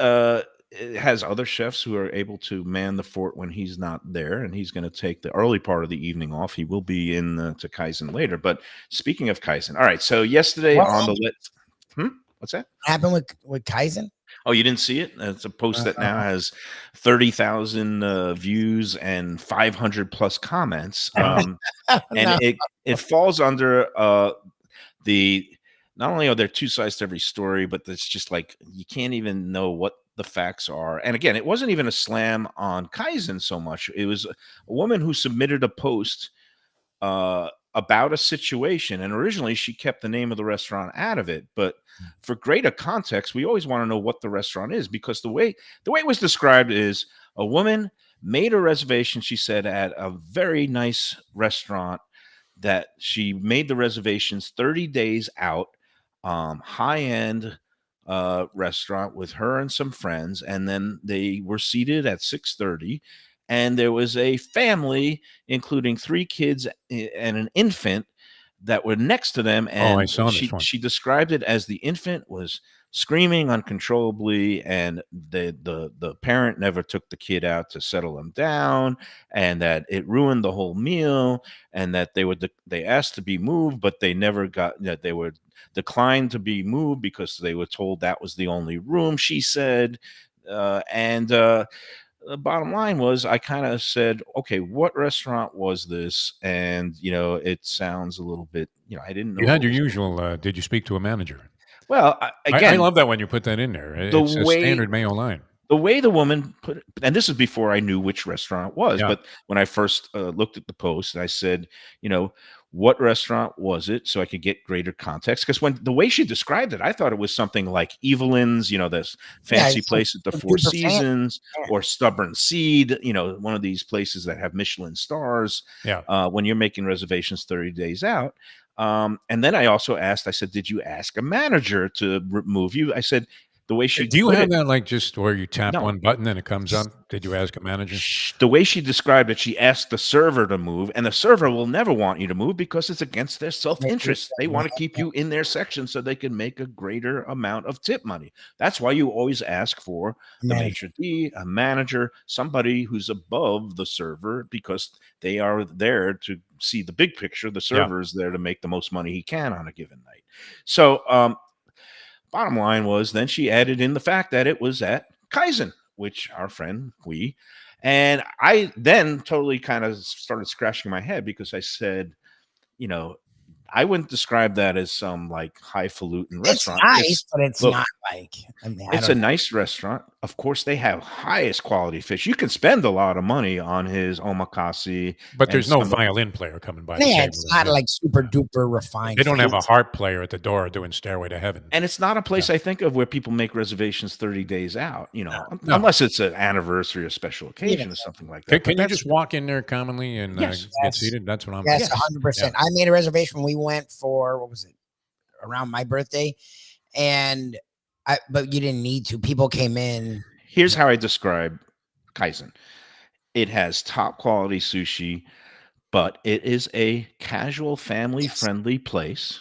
has other chefs who are able to man the fort when he's not there, and he's going to take the early part of the evening off. He will be in to Kaizen later. But speaking of Kaizen, all right. So yesterday on the list, what's that? What happened with Kaizen? Oh, you didn't see it? It's a post that now has 30,000 views and 500 plus comments. And it falls under the, not only are there two sides to every story, but it's just like you can't even know what the facts are. And again, it wasn't even a slam on Kaizen so much. It was a woman who submitted a post about a situation, and originally she kept the name of the restaurant out of it, but for greater context, we always want to know what the restaurant is, because the way it was described is a woman made a reservation, she said, at a very nice restaurant that she made the reservations 30 days out, high-end restaurant with her and some friends, and then they were seated at 6:30. And there was a family, including 3 kids and an infant, that were next to them. And I saw this one. She described it as the infant was screaming uncontrollably, and the parent never took the kid out to settle him down, and that it ruined the whole meal, and that they asked to be moved, but they never got that. They were declined to be moved because they were told that was the only room, she said, the bottom line was, I kind of said, okay, what restaurant was this? And, it sounds a little bit, I didn't know. You had your usual, did you speak to a manager? Well, I love that when you put that in there. It's a standard Mayo line. The way the woman put it, and this is before I knew which restaurant it was, Yeah. but when I first looked at the post, I said, what restaurant was it, so I could get greater context? Because when the way she described it, I thought it was something like Evelyn's, this fancy place at the Four Seasons, or Stubborn Seed, one of these places that have Michelin stars. Yeah. When you're making reservations 30 days out. And then I also asked, I said, did you ask a manager to remove you? I said, The way she Do you put have it, that like just where you tap no. one button and it comes up? Did you ask a manager? The way she described it, she asked the server to move, and the server will never want you to move because it's against their self-interest. They want to keep you in their section so they can make a greater amount of tip money. That's why you always ask for the maitre d', a manager, somebody who's above the server, because they are there to see the big picture. The Yeah. server is there to make the most money he can on a given night. So, bottom line was, then she added in the fact that it was at Kaizen, which our friend, and I then totally kind of started scratching my head because I said, you know, I wouldn't describe that as some like highfalutin It's restaurant. nice, but it's Look, not like. I mean, I it's a don't know. nice restaurant. Of course, they have highest quality fish. You can spend a lot of money on his omakase, But and there's no some, violin player coming by the Yeah, table. it's not like super duper refined. They don't have a food. harp player at the door doing Stairway to Heaven. and it's not a place I think of where people make reservations 30 days out, No. unless it's an anniversary or special occasion or something like that. Can But you just walk in there commonly and Yes. get Yes. seated? That's what I'm Yes, Yes. 100%. I made a reservation when we went for, what was it, around my birthday, but you didn't need to. People came in. Here's how I describe Kaizen. It has top quality sushi, but it is a casual, family friendly place.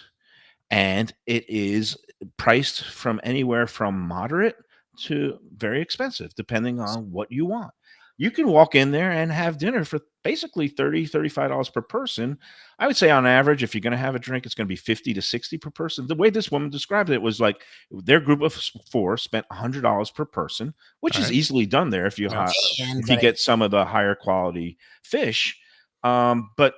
And it is priced from anywhere from moderate to very expensive, depending on what you want. You can walk in there and have dinner for basically $35 per person. I would say on average, if you're going to have a drink, it's going to be 50 to 60 per person. The way this woman described it was like their group of four spent $100 per person, which is Alright. easily done there if you And get some of the higher quality fish. But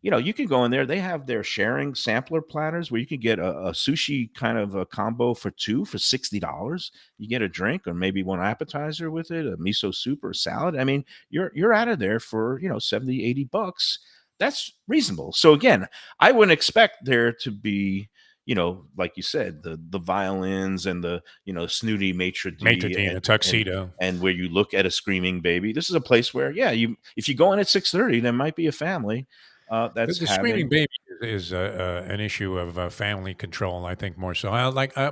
you can go in there. They have their sharing sampler platters where you can get a sushi kind of a combo for two for $60. You get a drink or maybe one appetizer with it, a miso soup or a salad. I mean, you're out of there for 70, $80. That's reasonable. So again, I wouldn't expect there to be, like you said, the violins and the snooty maitre d' in a tuxedo. and where you look at a screaming baby. This is a place where, if you go in at 6:30, there might be a family. That's The screaming baby is an issue of family control, I think, more so.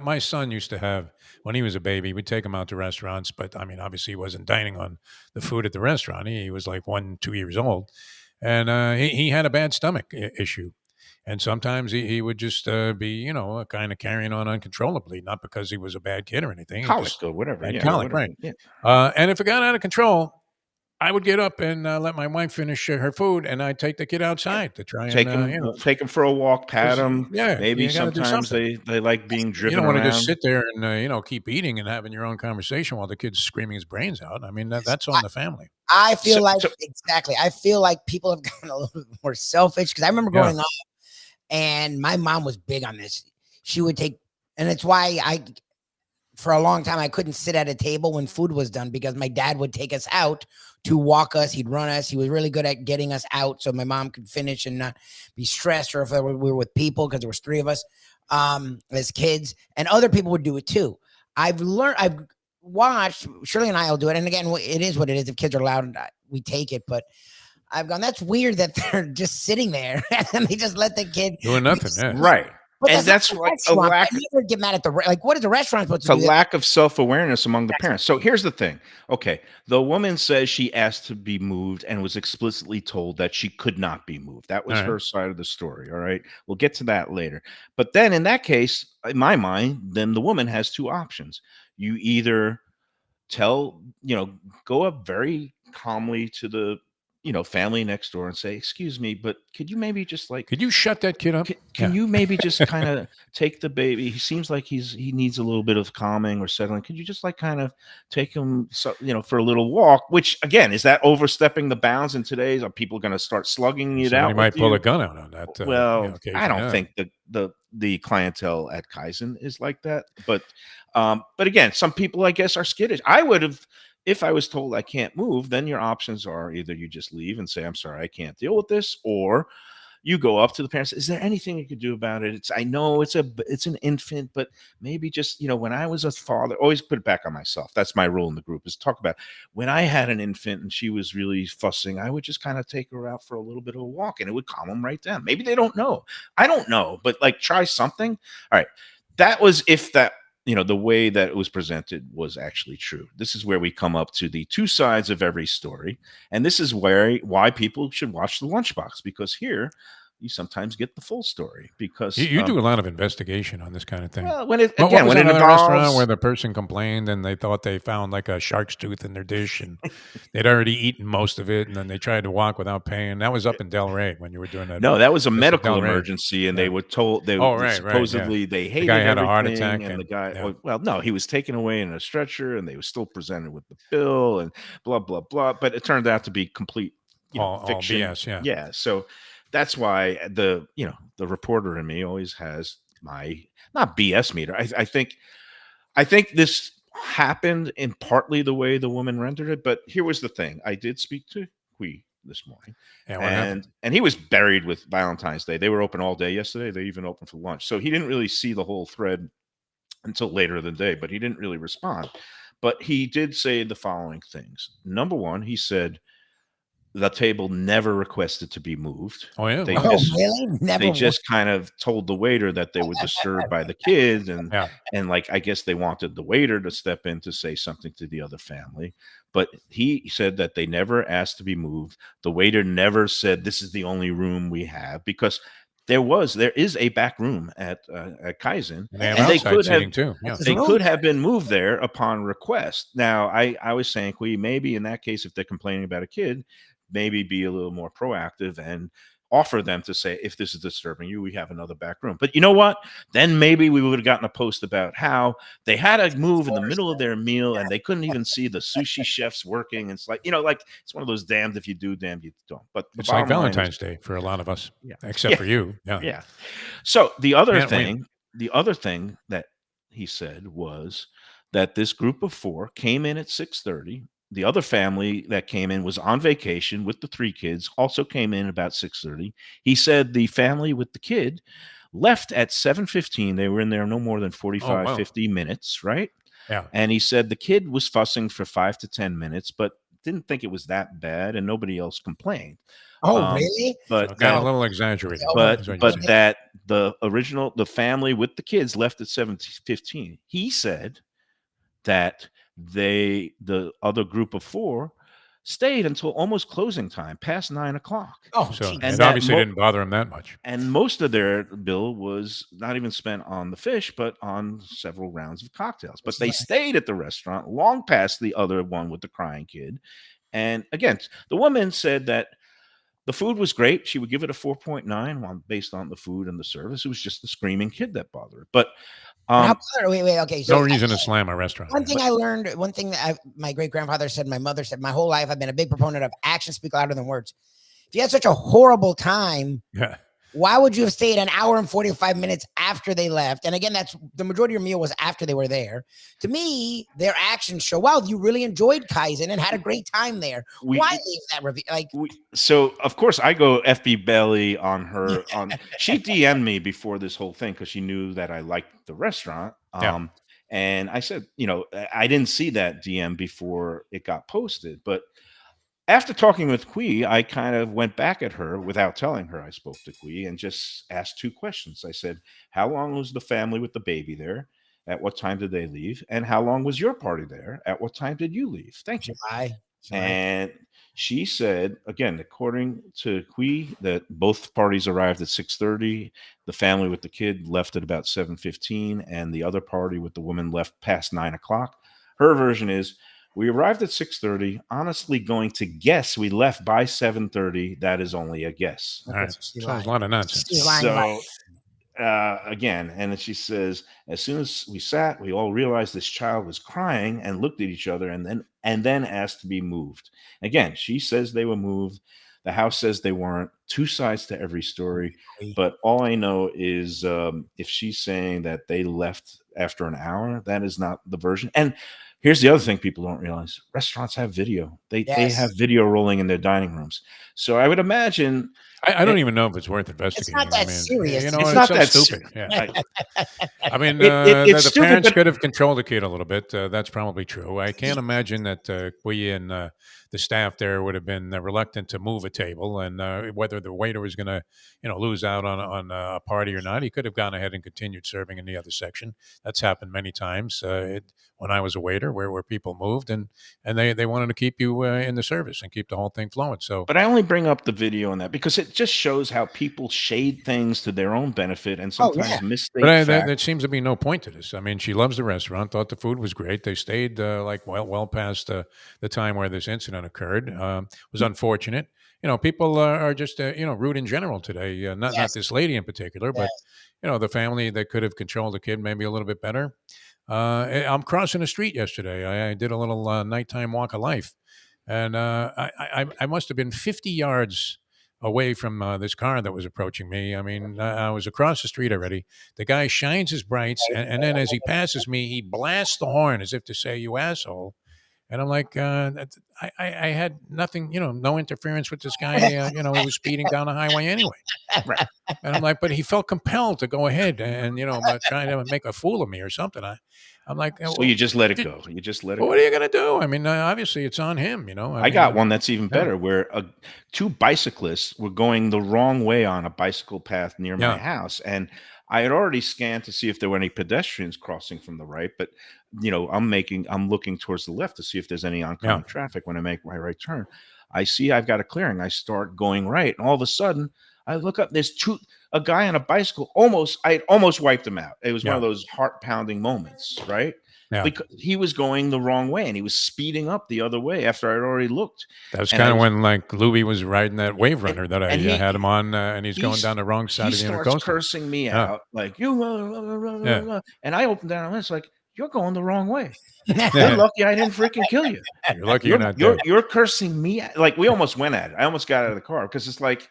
My son used to have, when he was a baby, we'd take him out to restaurants, but I mean, obviously, he wasn't dining on the food at the restaurant. He was like 1, 2 years old, and he had a bad stomach issue. And sometimes he would just be, kind of carrying on uncontrollably, not because he was a bad kid or anything. He colic just or whatever. had Yeah, colic, whatever. right. Yeah. And if it got out of control, I would get up and let my wife finish her food, and I'd take the kid outside to try and Take them for a walk, pat them. yeah, Maybe you gotta do sometimes something. they like being You driven don't want to around. just sit there and keep eating and having your own conversation while the kid's screaming his brains out. I mean, that's on the family. I feel So- like so- exactly. I feel like people have gotten a little bit more selfish because I remember growing up, and my mom was big on this. She would take, and it's why for a long time I couldn't sit at a table when food was done because my dad would take us out to walk us. He'd run us. He was really good at getting us out so my mom could finish and not be stressed, or if we were with people, because there was 3 of us as kids, and other people would do it too. I've watched, Shirley and I will do it. And again, it is what it is. If kids are allowed, we take it. But I've gone, that's weird that they're just sitting there and they just let the kid Doing nothing. Yeah. Right. But And that's not like a restaurant. lack. I never get mad at what is the restaurant supposed It's to a do? lack of self-awareness among the parents. So here's the thing. Okay, the woman says she asked to be moved and was explicitly told that she could not be moved. That was All right. her side of the story. All right, we'll get to that later. But then, in that case, in my mind, then the woman has 2 options. You either go up very calmly to the family next door and say, "Excuse me, but could you maybe just like Could you shut that kid up? can you maybe just kind of take the baby? He seems like he needs a little bit of calming or settling. Could you just like kind of take him for a little walk?" Which again, is that overstepping the bounds in today's? Are people going to start slugging it Somebody out? might with pull you? a gun out on that. Well, occasion, I don't yeah. think the clientele at Kaizen is like that. But again, some people I guess are skittish. I would have. If I was told I can't move, then your options are either you just leave and say, "I'm sorry, I can't deal with this," or you go up to the parents. Is there anything you could do about it? I know it's an infant, but maybe just, when I was a father, always put it back on myself. That's my rule in the group, is talk about when I had an infant and she was really fussing, I would just kind of take her out for a little bit of a walk and it would calm them right down. Maybe they don't know. I don't know, but like try something. All right. That was if that the way that it was presented was actually true. This is where we come up to the two sides of every story, and this is why people should watch the Lunchbox, because here you sometimes get the full story. Because You do a lot of investigation on this kind of thing. well, when it What was when it that other restaurant where involves the person complained and they thought they found like a shark's tooth in their dish and they'd already eaten most of it and then they tried to walk without paying? That was up in Delray when you were doing that. no, that was a That's in medical Delray. emergency, and Yeah. they were told Oh, right, yeah. supposedly they The guy hated had a heart everything, attack and the and guy, yeah. well, no, he was taken away in a stretcher, and they were still presented with the bill and blah blah blah. But it turned out to be complete, All fiction. BS, yeah. Yeah, so that's why the reporter in me always has my not BS meter. I think this happened in partly the way the woman rendered it, but here was the thing: I did speak to Hui this morning, Yeah, what happened? and he was buried with Valentine's Day. They were open all day yesterday. They even opened for lunch, so he didn't really see the whole thread until later in the day. But he didn't really respond. But he did say the following things. Number one, he said the table never requested to be moved. Oh, yeah. They Wow. Oh, just really? Never. they just kind of told the waiter that they were disturbed by the kids, and Yeah. like I guess they wanted the waiter to step in to say something to the other family. But he said that they never asked to be moved. The waiter never said this is the only room we have, because there is a back room at Kaizen, And they have and they outside could seating have too. Yeah. they could have been moved there upon request. Now, I was saying, maybe in that case, if they're complaining about a kid, maybe be a little more proactive and offer them to say, if this is disturbing you, we have another back room. But you know what? Then maybe we would have gotten a post about how they had to move in the middle of their meal and they couldn't even see the sushi chefs working. And it's like, it's one of those damned if you do, damned if you don't. But the It's like bottom line is- Valentine's Day for a lot of us, Yeah. except Yeah. for you. Yeah. yeah. So the other Can't win. thing that he said was that this group of 4 came in at 6:30. The other family that came in was on vacation with the 3 kids, also came in about 6:30. He said the family with the kid left at 7:15. They were in there no more than 45, wow. 50 minutes, right? Yeah. And he said the kid was fussing for 5 to 10 minutes, but didn't think it was that bad, and nobody else complained. Oh, really? But Got a that, little exaggerated. But- is what you're but saying. that the family with the kids left at 7:15. He said that the other group of 4 stayed until almost closing time, past 9 o'clock. Oh, So geez. and it that obviously didn't bother him that much. And most of their bill was not even spent on the fish, but on several rounds of cocktails. But they stayed at the restaurant long past the other one with the crying kid. And again, the woman said that the food was great. She would give it a 4.9 based on the food and the service. It was just the screaming kid that bothered her. But Wait. Okay. So No reason to slam a restaurant. one thing I learned, one thing that my great grandfather said, my mother said, my whole life, I've been a big proponent of actions speak louder than words. If you had such a horrible time, Yeah. why would you have stayed an hour and 45 minutes after they left? And again, that's the majority of your meal was after they were there. To me, their actions show, wow, you really enjoyed Kaizen and had a great time there. Why leave that review? Like, so of course I go FB Belly on her. She DM'd me before this whole thing because she knew that I liked the restaurant. Yeah. And I said, I didn't see that DM before it got posted, but after talking with Kui, I kind of went back at her without telling her I spoke to Kui and just asked 2 questions. I said, how long was the family with the baby there? At what time did they leave? And how long was your party there? At what time did you leave? Thank you. July. And she said, again, according to Kui, that both parties arrived at 6:30. The family with the kid left at about 7:15, and the other party with the woman left past 9 o'clock. Her version is, we arrived at 6:30. Honestly, going to guess we left by 7:30. That is only a guess. All right. She's Sounds lying. a lot of nonsense. She's lying. So again, and then she says, as soon as we sat, we all realized this child was crying and looked at each other and then asked to be moved. Again, she says they were moved. The house says they weren't. 2 sides to every story. But all I know is if she's saying that they left after an hour, that is not the version. And here's the other thing people don't realize. Restaurants have video. They Yes. have video rolling in their dining rooms. So I would imagine I don't even know if it's worth It's investigating. not that I mean, serious. you know, It's it's not so that stupid. serious. Yeah. I mean, It's the stupid, parents but could have controlled the kid a little bit. That's probably true. I can't imagine that we and the staff there would have been reluctant to move a table, and whether the waiter was going to, lose out on a party or not. He could have gone ahead and continued serving in the other section. That's happened many times when I was a waiter, where people moved and they wanted to keep you in the service and keep the whole thing flowing. So. But I only bring up the video on that because it just shows how people shade things to their own benefit and Oh yeah. sometimes mistake But facts. there seems to be no point to this. I mean, she loves the restaurant, thought the food was great. They stayed well past the time where this incident occurred. It was unfortunate. People are just rude in general today. Not Yes. this lady in particular, but Yes. the family that could have controlled the kid maybe a little bit better. I'm crossing the street yesterday. I did a little nighttime walk of life, and I must have been 50 yards away from this car that was approaching me. I mean, I was across the street already. The guy shines his brights, and then as he passes me, he blasts the horn as if to say, "You asshole." And I'm like, I had nothing, no interference with this guy. He was speeding down the highway anyway. Right. And I'm like, but he felt compelled to go ahead and, about trying to make a fool of me or something. I'm like, So you just let it go. You just let it well, go. what are you going to do? I mean, obviously it's on him, I got one that's even yeah. better where two bicyclists were going the wrong way on a bicycle path near my Yeah. house. And I had already scanned to see if there were any pedestrians crossing from the right, but I'm looking towards the left to see if there's any oncoming traffic when I make my right turn. I see I've got a clearing. I start going right. And all of a sudden I look up, there's a guy on a bicycle. I almost wiped him out. It was one of those heart pounding moments, right? Yeah. Because he was going the wrong way and he was speeding up the other way after I'd already looked. That was And kind I of was- when like Lubie was riding that wave runner that I and he- had him on, and he's going down the wrong side He of the starts intercoastal. cursing me Yeah. out like you, Yeah. and I opened down and it's like, you're going the wrong way. Yeah. You're lucky I didn't freaking kill you. You're lucky you're not dead. You're cursing me. Like we almost went at it. I almost got out of the car because it's like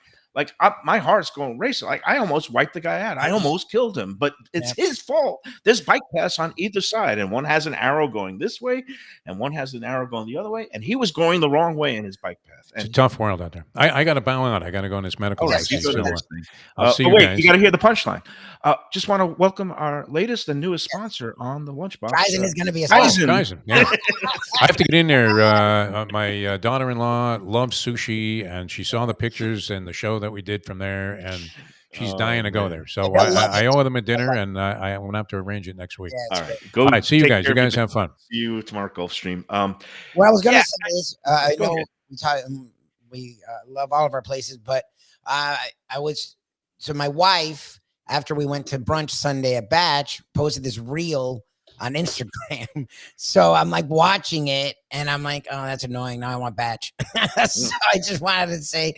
my heart's going racing. Like I almost wiped the guy out. I almost killed him, but it's his fault. There's bike paths on either side, and one has an arrow going this way, and one has an arrow going the other way. And he was going the wrong way in his bike path. It's And a tough world out there. I got to bow out. I got to go on this medical all right, license. you go to So, the next thing. I'll see But you wait, guys. you got to hear the punchline. Just want to welcome our latest and newest sponsor on the Lunchbox. Kaizen is going to be a Kaizen. sponsor. Kaizen, yeah. I have to get in there. My daughter-in-law loves sushi, and she saw the pictures and the show that we did from there, and she's dying to go there. So They'll love I it. owe them a dinner, and I'm going to have to arrange it next week. Yeah, it's All great. right, go. All right, see you take guys. care You of guys your have fun. See you tomorrow at Gulfstream. What I was going to Yeah. say is, I Go know ahead. we love all of our places, but so my wife, after we went to brunch Sunday at Batch, posted this reel on Instagram. So I'm like watching it and I'm like, oh, that's annoying. Now I want Batch. So I just wanted to say,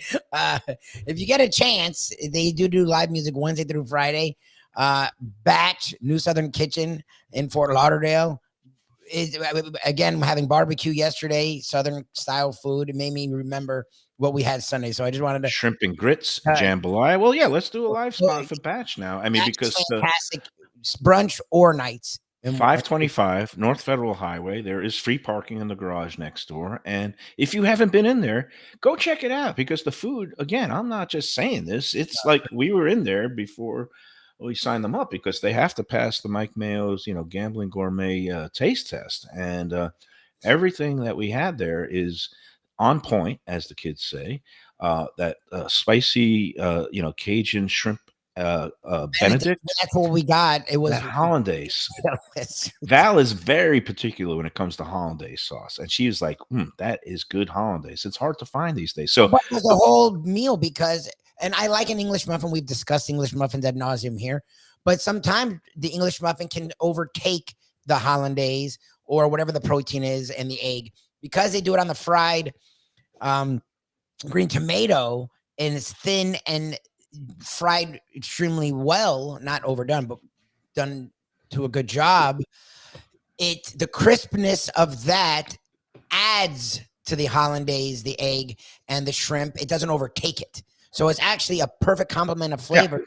if you get a chance, they do live music Wednesday through Friday. Batch, New Southern Kitchen in Fort Lauderdale. Again, having barbecue yesterday, Southern style food. It made me remember what we had Sunday. So I just wanted to. Shrimp and grits, All right. jambalaya. Well, yeah, let's do a live Well, spot for Batch now. I mean, Batch because is fantastic brunch or nights. And 525 North Federal Highway, there is free parking in the garage next door. And if you haven't been in there, go check it out because the food, again, I'm not just saying this. It's like we were in there before we signed them up because they have to pass the Mike Mayo's, gambling gourmet taste test. And everything that we had there is on point, as the kids say. That spicy, Cajun shrimp Benedict. That's what we got. It was That hollandaise. Val is very particular when it comes to hollandaise sauce, and she was like, "That is good hollandaise." It's hard to find these days. So but it was a whole meal because, and I like an English muffin. We've discussed English muffins ad nauseum here, but sometimes the English muffin can overtake the hollandaise or whatever the protein is and the egg because they do it on the fried green tomato and it's thin and fried extremely well, not overdone, but done to a good job. The crispness of that adds to the hollandaise, the egg, and the shrimp. It doesn't overtake it. So it's actually a perfect complement of flavor. Yeah.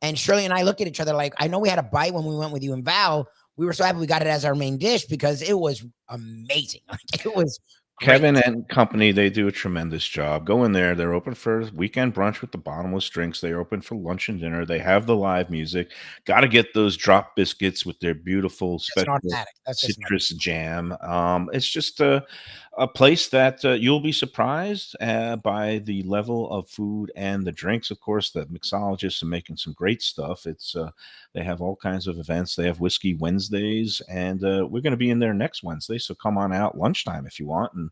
And Shirley and I looked at each other like, I know we had a bite when we went with you and Val. We were so happy we got it as our main dish because it was amazing. Like, it was great. Kevin and company, they do a tremendous job. Go in there. They're open for weekend brunch with the bottomless drinks. They're open for lunch and dinner. They have the live music. Got to get those drop biscuits with their beautiful That's an special automatic. That's just an citrus jam. It's just a place that you'll be surprised by the level of food and the drinks. Of course, the mixologists are making some great stuff. It's They have all kinds of events. They have Whiskey Wednesdays, and we're going to be in there next Wednesday. So come on out lunchtime if you want and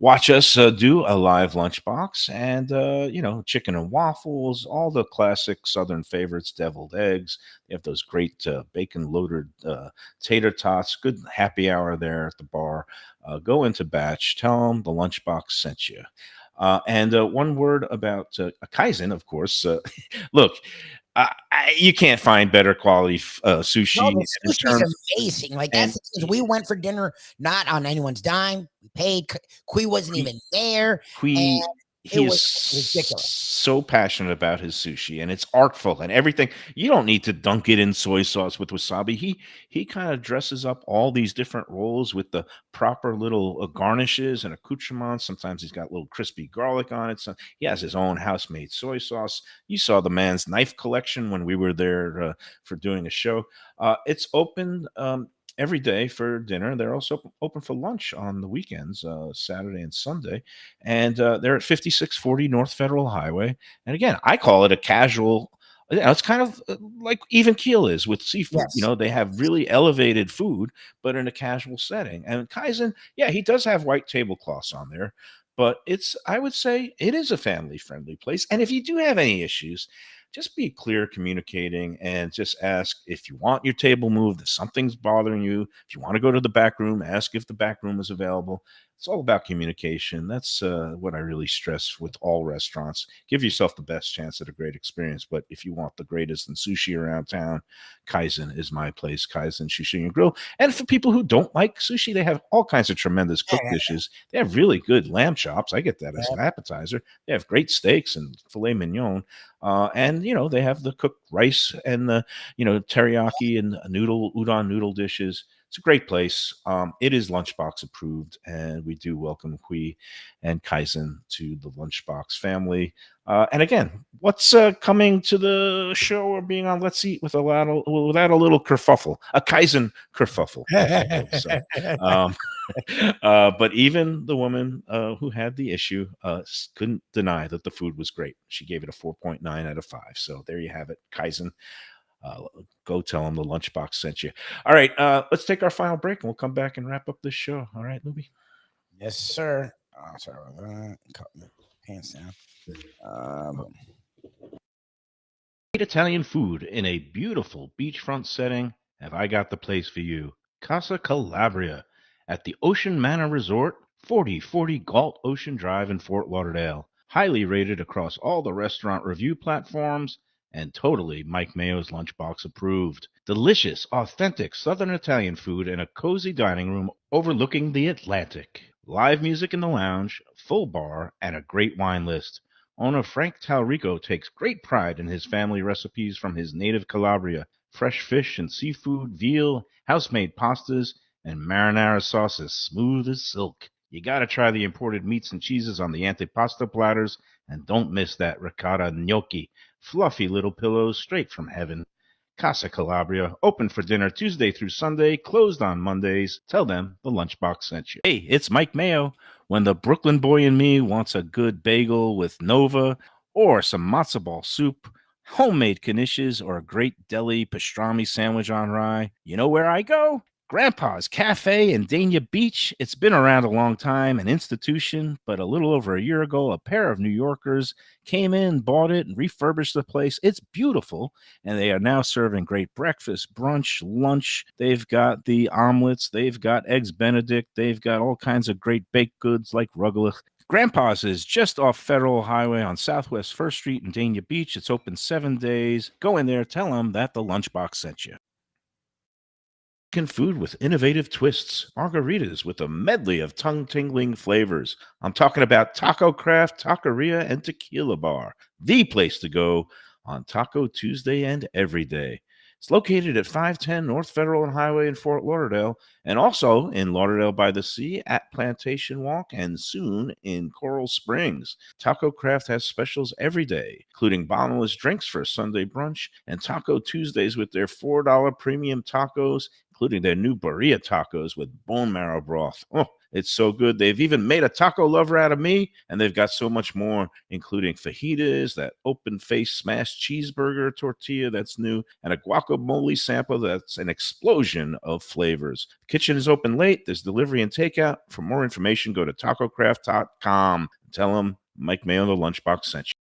watch us do a live lunchbox. And chicken and waffles, all the classic Southern favorites, deviled eggs. They have those great bacon loaded tater tots. Good happy hour there at the bar. Go into Batch. Tell them the lunchbox sent you. And one word about Kaizen, of course. Look, you can't find better quality sushi. No, the in sushi is terms- amazing. Like and- that's because we went for dinner not on anyone's dime. We paid. Kui wasn't even there. He It he is was ridiculous. so passionate about his sushi, and it's artful and everything. You don't need to dunk it in soy sauce with wasabi. He kind of dresses up all these different rolls with the proper little garnishes and accoutrements. Sometimes he's got little crispy garlic on it. So he has his own house-made soy sauce. You saw the man's knife collection when we were there for doing a show. It's open every day for dinner. They're also open for lunch on the weekends, Saturday and Sunday. And they're at 5640 North Federal Highway. And again, I call it a casual. It's kind of like Even Keel is with seafood. Yes. They have really elevated food, but in a casual setting. And Kaizen, yeah, he does have white tablecloths on there, but I would say it is a family friendly place. And if you do have any issues, just be clear communicating and just ask if you want your table moved, if something's bothering you. If you want to go to the back room, ask if the back room is available. It's all about communication. That's what I really stress with all restaurants. Give yourself the best chance at a great experience. But if you want the greatest in sushi around town, Kaizen is my place. Kaizen Sushi and Grill. And for people who don't like sushi, they have all kinds of tremendous cooked dishes. They have really good lamb chops. I get that as an appetizer. They have great steaks and filet mignon. And they have the cooked rice and the teriyaki and udon noodle dishes. It's a great place. It is Lunchbox approved, and we do welcome Kui and Kaizen to the Lunchbox family. And again, what's coming to the show or being on Let's Eat without a little kerfuffle, a Kaizen kerfuffle. But even the woman who had the issue couldn't deny that the food was great. She gave it a 4.9 out of 5. So there you have it, Kaizen. Go tell them the Lunchbox sent you. All right, let's take our final break, and we'll come back and wrap up this show. All right, Lubie? Yes, sir. Oh, sorry about that. Cut my pants down. Boom. Great Italian food in a beautiful beachfront setting. Have I got the place for you? Casa Calabria at the Ocean Manor Resort, 4040 Galt Ocean Drive in Fort Lauderdale. Highly rated across all the restaurant review platforms and totally Mike Mayo's Lunchbox approved. Delicious, authentic Southern Italian food in a cozy dining room overlooking the Atlantic. Live music in the lounge, full bar, and a great wine list. Owner Frank Talrico takes great pride in his family recipes from his native Calabria. Fresh fish and seafood, veal, house-made pastas, and marinara sauces smooth as silk. You gotta try the imported meats and cheeses on the antipasto platters, and don't miss that ricotta gnocchi. Fluffy little pillows straight from heaven. Casa Calabria, open for dinner Tuesday through Sunday, closed on Mondays. Tell them the Lunchbox sent you. Hey, it's Mike Mayo. When the Brooklyn boy in me wants a good bagel with Nova or some matzo ball soup, homemade knishes, or a great deli pastrami sandwich on rye, you know where I go? Grandpa's Cafe in Dania Beach. It's been around a long time, an institution, but a little over a year ago, a pair of New Yorkers came in, bought it, and refurbished the place. It's beautiful, and they are now serving great breakfast, brunch, lunch. They've got the omelets. They've got eggs Benedict. They've got all kinds of great baked goods like rugelach. Grandpa's is just off Federal Highway on Southwest 1st Street in Dania Beach. It's open 7 days. Go in there, tell them that the Lunchbox sent you. Food with innovative twists, margaritas with a medley of tongue-tingling flavors. I'm talking about Taco Craft, Taqueria, and Tequila Bar, the place to go on Taco Tuesday and every day. It's located at 510 North Federal and Highway in Fort Lauderdale, and also in Lauderdale by the Sea at Plantation Walk, and soon in Coral Springs. Taco Craft has specials every day, including bottomless drinks for a Sunday brunch and Taco Tuesdays with their $4 premium tacos, including their new burrito tacos with bone marrow broth. Oh, it's so good. They've even made a taco lover out of me, and they've got so much more, including fajitas, that open face smashed cheeseburger tortilla that's new, and a guacamole sample that's an explosion of flavors. The kitchen is open late. There's delivery and takeout. For more information, go to tacocraft.com. Tell them Mike Mayo the Lunchbox sent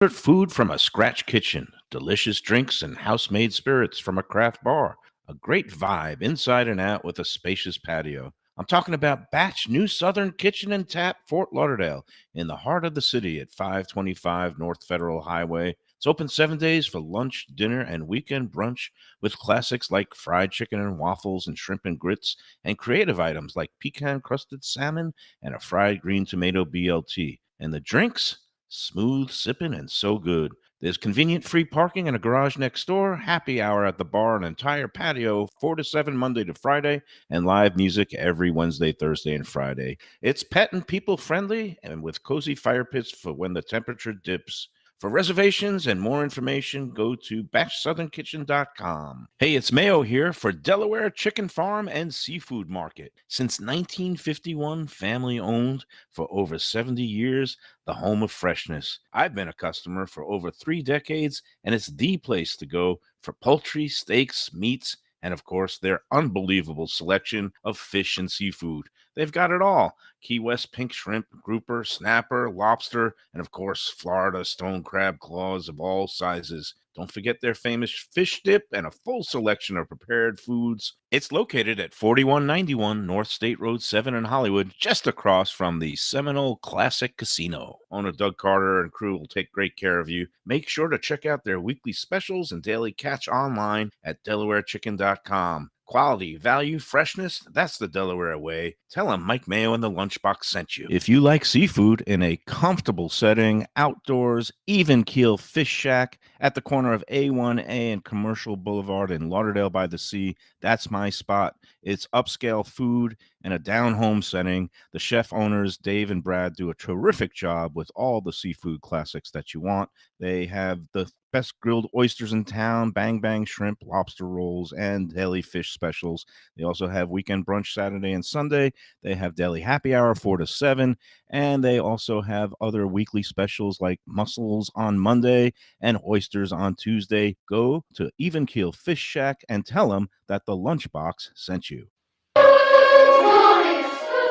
you. Food from a scratch kitchen, delicious drinks and house-made spirits from a craft bar, a great vibe inside and out with a spacious patio. I'm talking about Batch New Southern Kitchen and Tap, Fort Lauderdale, in the heart of the city at 525 North Federal Highway. It's open 7 days for lunch, dinner, and weekend brunch with classics like fried chicken and waffles and shrimp and grits, and creative items like pecan-crusted salmon and a fried green tomato BLT. And the drinks? Smooth sipping and so good. There's convenient free parking and a garage next door, happy hour at the bar, an entire patio, 4 to 7 Monday to Friday, and live music every Wednesday, Thursday, and Friday. It's pet and people friendly and with cozy fire pits for when the temperature dips. For reservations and more information, go to batchsouthernkitchen.com. Hey, it's Mayo here for Delaware Chicken Farm and Seafood Market. Since 1951, family owned for over 70 years, the home of freshness. I've been a customer for over 3 decades, and it's the place to go for poultry, steaks, meats, and of course, their unbelievable selection of fish and seafood. They've got it all. Key West pink shrimp, grouper, snapper, lobster, and of course, Florida stone crab claws of all sizes. Don't forget their famous fish dip and a full selection of prepared foods. It's located at 4191 North State Road 7 in Hollywood, just across from the Seminole Classic Casino. Owner Doug Carter and crew will take great care of you. Make sure to check out their weekly specials and daily catch online at DelawareChicken.com. Quality, value, freshness, that's the Delaware way. Tell them Mike Mayo and the Lunchbox sent you. If you like seafood in a comfortable setting, outdoors, even keel fish shack at the corner of A1A and Commercial Boulevard in Lauderdale by the Sea, that's my spot. It's upscale food in a down-home setting. The chef owners, Dave and Brad, do a terrific job with all the seafood classics that you want. They have the best grilled oysters in town, bang bang shrimp, lobster rolls, and daily fish specials. They also have weekend brunch Saturday and Sunday. They have daily happy hour 4 to 7, and they also have other weekly specials like mussels on Monday and oysters on Tuesday. Go to Even Keel Fish Shack and tell them that the Lunchbox sent you.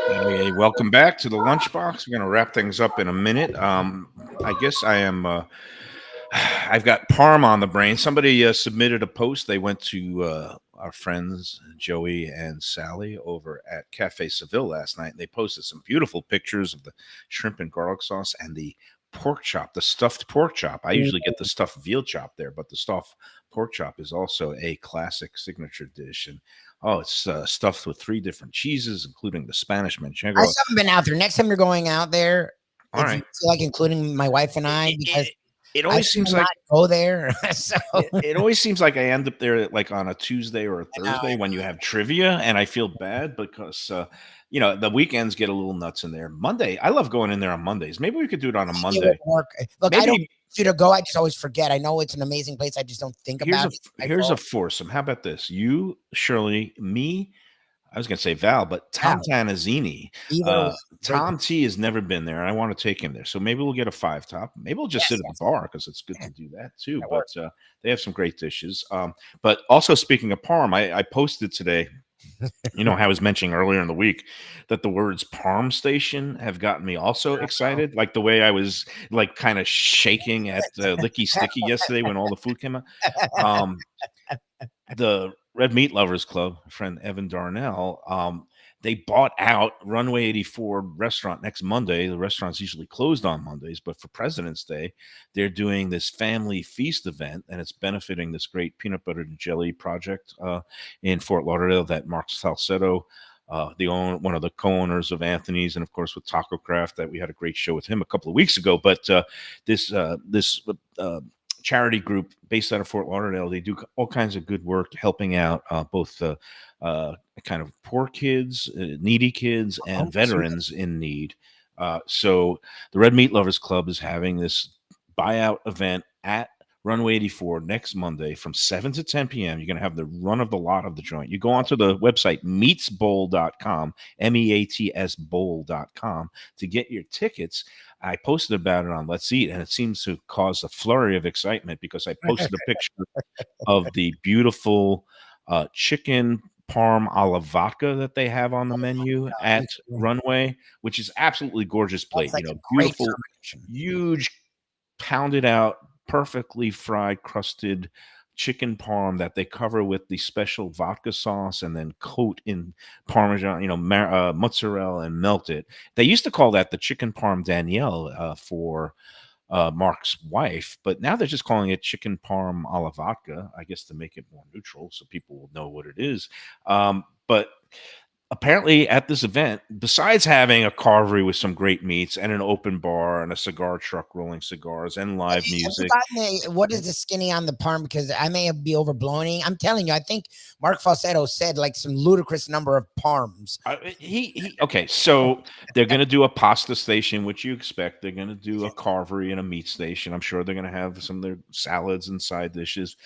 Hey, welcome back to the Lunchbox. We're going to wrap things up in a minute. I guess I am I've got parm on the brain. Somebody submitted a post. They went to our friends Joey and Sally over at Cafe Seville last night. They posted some beautiful pictures of the shrimp and garlic sauce and the pork chop, the stuffed pork chop. I usually get the stuffed veal chop there, but the stuffed pork chop is also a classic signature dish. And it's stuffed with 3 different cheeses, including the Spanish manchego. I still haven't been out there. Next time you're going out there, All right. you feel like including my wife and I, because it always seems like go there. So it always seems like I end up there like on a Tuesday or a Thursday when you have trivia, and I feel bad because the weekends get a little nuts in there. Monday, I love going in there on Mondays. Maybe we could do it on a Monday. Look, I don't want you to go. I just always forget. I know it's an amazing place. I just don't think about it. Here's a foursome. How about this? You, Shirley, me. I was going to say Val, but Tom Tanazzini. Tom T has never been there, and I want to take him there. So maybe we'll get a 5-top. Maybe we'll just sit at the bar because it's good to do that too. But they have some great dishes. But also speaking of parm, I posted today. I was mentioning earlier in the week that the words Parm Station have gotten me also excited. Like the way I was like kind of shaking at Licky Sticky yesterday when all the food came out. The Red Meat Lovers Club, friend Evan Darnell, they bought out Runway 84 restaurant next Monday. The restaurant's usually closed on Mondays, but for President's Day, they're doing this family feast event, and it's benefiting this great peanut butter and jelly project in Fort Lauderdale that Mark Salcedo, one of the co-owners of Anthony's, and of course with Taco Craft, that we had a great show with him a couple of weeks ago. But this charity group based out of Fort Lauderdale. They do all kinds of good work helping out both kind of poor kids, needy kids, and Oh, sweet. veterans in need. So the Red Meat Lovers Club is having this buyout event at Runway 84 next Monday from 7 to 10 p.m. You're going to have the run of the lot of the joint. You go onto the website meatsbowl.com, MEATS bowl.com to get your tickets. I posted about it on Let's Eat, and it seems to cause a flurry of excitement because I posted a picture of the beautiful chicken parm a la vodka that they have on the menu at Runway, which is absolutely gorgeous plate. That's like You a know, great beautiful, combination. huge, pounded out, perfectly fried, crusted chicken parm that they cover with the special vodka sauce and then coat in Parmesan, mozzarella, and melt it. They used to call that the chicken parm Danielle for Mark's wife, but now they're just calling it chicken parm a la vodka, I guess, to make it more neutral so people will know what it is. But apparently at this event, besides having a carvery with some great meats and an open bar and a cigar truck rolling cigars and live Have you music. gotten what is the skinny on the parm? Because I may be overblowing. I'm telling you, I think Mark Falsetto said like some ludicrous number of parms. Okay, so they're going to do a pasta station, which you expect. They're going to do a carvery and a meat station. I'm sure they're going to have some of their salads and side dishes.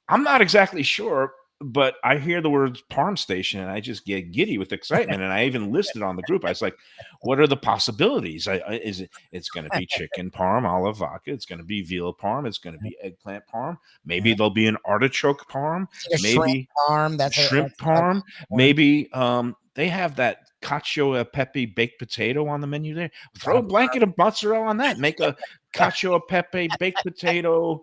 I'm not exactly sure, but I hear the words parm station and I just get giddy with excitement. And I even listed on the group. I was like, what are the possibilities? It's going to be chicken parm a la vodka. It's going to be veal parm. It's going to be eggplant parm. Maybe there'll be an artichoke parm. A Maybe shrimp parm. That's shrimp parm. Maybe they have that cacio e pepe baked potato on the menu there. Throw a blanket of mozzarella on that. Make a cacio e pepe baked potato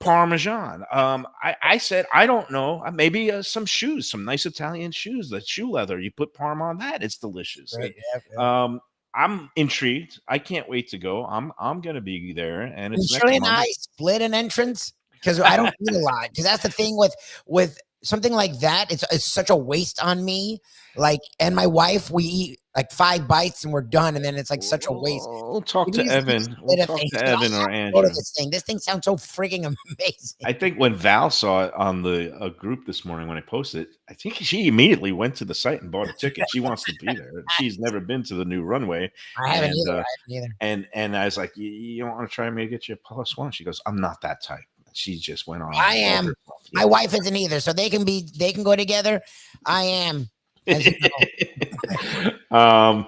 parmesan. I said, I don't know. Maybe some shoes, some nice Italian shoes, the shoe leather. You put parm on that. It's delicious. Right, yeah. I'm intrigued. I can't wait to go. I'm going to be there, and Can it's next Shirley and Monday. I split an entrance? Because I don't eat a lot. Because that's the thing with something like that. It's such a waste on me. Like, and my wife, we eat like 5 bites and we're done, and then it's like such a waste. We'll talk We to need Evan. We'll talk things, to but I Evan or have to go to Andrew. this thing. This thing sounds so freaking amazing. I think when Val saw it on the group this morning when I posted it, I think she immediately went to the site and bought a ticket. She wants to be there. She's never been to the new runway. I haven't And, either. I haven't either. And I was like, you don't want to try me to get you a +1? She goes, I'm not that type. She just went on. I am. My wife isn't either, so they can go together. I am. As you know.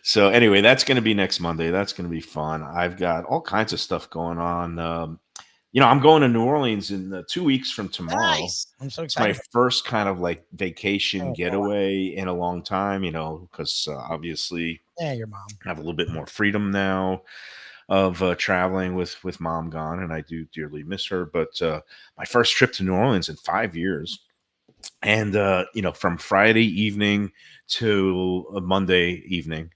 So anyway, that's going to be next Monday. That's going to be fun. I've got all kinds of stuff going on. I'm going to New Orleans in 2 weeks from tomorrow. Nice. I'm so It's my excited. first kind of like vacation Oh, getaway in a long time, because obviously Yeah, your mom. I have a little bit more freedom now of traveling with mom gone, and I do dearly miss her. But my first trip to New Orleans in 5 years. And from Friday evening to Monday evening,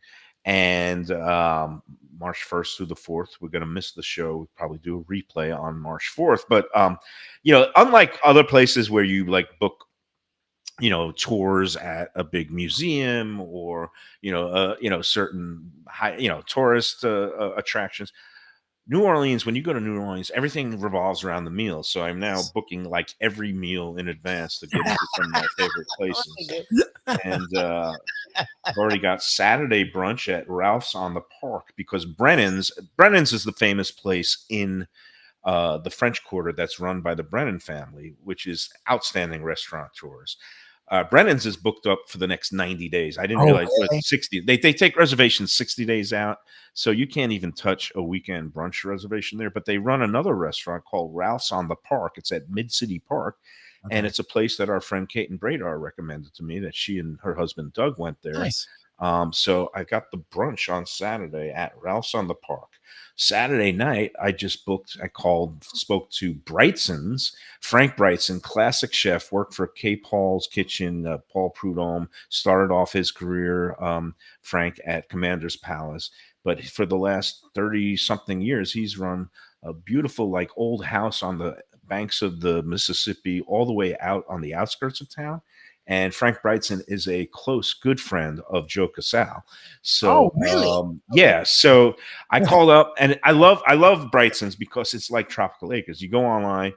and March 1st through the 4th, we're going to miss the show. We'll probably do a replay on March 4th. But unlike other places where you like book tours at a big museum or certain high tourist attractions, New Orleans, when you go to New Orleans, everything revolves around the meals. So I'm now booking like every meal in advance to get into some of my favorite places. And I've already got Saturday brunch at Ralph's on the Park because Brennan's is the famous place in the French Quarter that's run by the Brennan family, which is outstanding restaurateurs. Brennan's is booked up for the next 90 days. I didn't realize really? 60. They take reservations 60 days out, so you can't even touch a weekend brunch reservation there. But they run another restaurant called Ralph's on the Park. It's at Mid-City Park, and it's a place that our friend Kate and Bradar recommended to me. That she and her husband Doug went there. Nice. So I got the brunch on Saturday at Ralph's on the Park. Saturday night, I spoke to Brightson's, Frank Brightson, classic chef, worked for K. Paul's Kitchen, Paul Prudhomme, started off his career, Frank, at Commander's Palace. But for the last 30-something years, he's run a beautiful, like, old house on the banks of the Mississippi all the way out on the outskirts of town. And Frank Brightson is a close, good friend of Joe Casal. Oh, So, really? yeah. So I called up, and I love Brightson's because it's like Tropical Acres. You go online.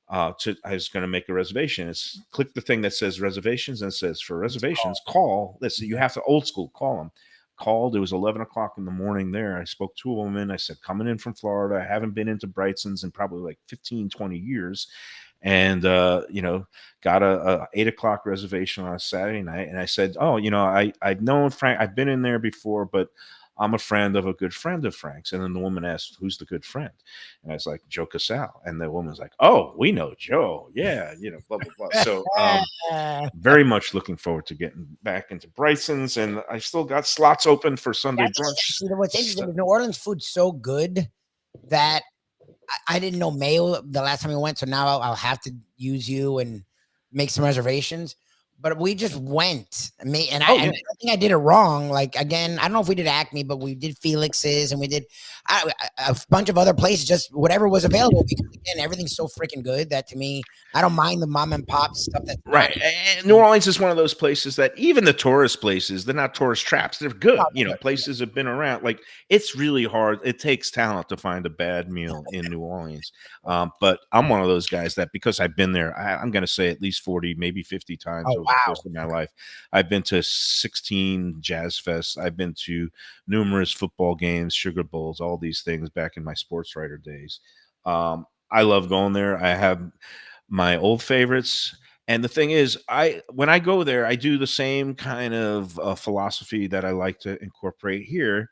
I was going to make a reservation. It's click the thing that says reservations, and it says for reservations, call. Listen, you have to old school call them. Called. It was 11 o'clock in the morning there. I spoke to a woman. I said, coming in from Florida. I haven't been into Brightson's in probably like 15, 20 years. And, got a 8 o'clock reservation on a Saturday night. And I said, oh, I've known Frank. I've been in there before, but I'm a friend of a good friend of Frank's. And then the woman asked, who's the good friend? And I was like, Joe Casal. And the woman was like, oh, we know Joe. Yeah, blah, blah, blah. So very much looking forward to getting back into Bryson's. And I still got slots open for Sunday brunch. See, what's interesting is New Orleans food's so good that I didn't know Mayo the last time we went. So now I'll have to use you and make some reservations. But we just went. I don't think I did it wrong. Like, again, I don't know if we did Acme, but we did Felix's and we did a bunch of other places, just whatever was available. Because, again, everything's so freaking good that to me, I don't mind the mom and pop stuff. That's right. And New Orleans is one of those places that even the tourist places, they're not tourist traps. They're good. Places have been around. Like, it's really hard. It takes talent to find a bad meal in New Orleans. But I'm one of those guys that because I've been there, I'm going to say at least 40, maybe 50 times over the course of my life. I've been to 16 jazz fests. I've been to numerous football games, Sugar Bowls, all these things back in my sports writer days. I love going there. I have my old favorites. And the thing is, when I go there, I do the same kind of philosophy that I like to incorporate here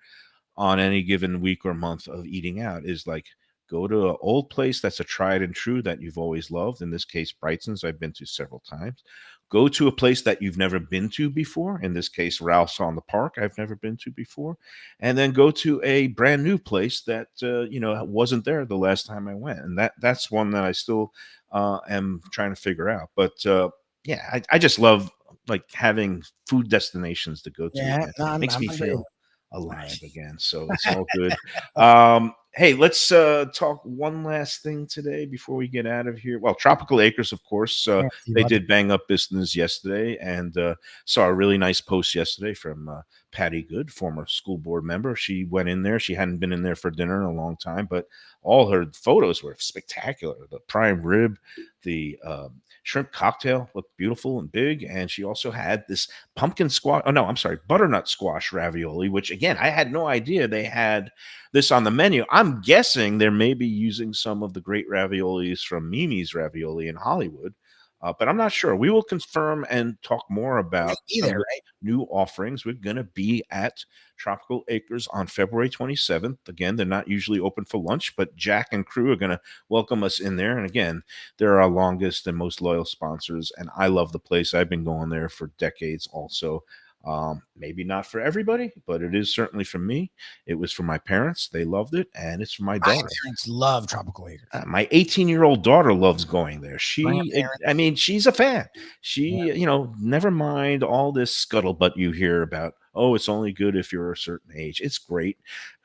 on any given week or month of eating out is like, go to an old place that's a tried and true that you've always loved. In this case, Brightson's, I've been to several times. Go to a place that you've never been to before. In this case, Ralph's on the Park, I've never been to before. And then go to a brand new place that, wasn't there the last time I went. And that's one that I still am trying to figure out. But I just love like having food destinations to go to. Yeah, makes me feel alive again. So it's all good. Hey, let's talk one last thing today before we get out of here. Well, Tropical Acres, of course, they did bang up business yesterday, and saw a really nice post yesterday from Patty Good, former school board member. She went in there. She hadn't been in there for dinner in a long time, but all her photos were spectacular. The prime rib, the shrimp cocktail looked beautiful and big. And she also had this butternut squash ravioli, which again, I had no idea they had this on the menu. I'm guessing they're maybe using some of the great raviolis from Mimi's Ravioli in Hollywood. But I'm not sure. We will confirm and talk more about new offerings. We're going to be at Tropical Acres on February 27th. Again, they're not usually open for lunch, but Jack and crew are going to welcome us in there. And again, they're our longest and most loyal sponsors. And I love the place. I've been going there for decades also. Maybe not for everybody, but it is certainly for me. It was for my parents. They loved it. And it's for my daughter. My parents love Tropical Acres. My 18-year-old daughter loves going there. She's a fan. She, never mind all this scuttlebutt you hear about, oh, it's only good if you're a certain age. It's great.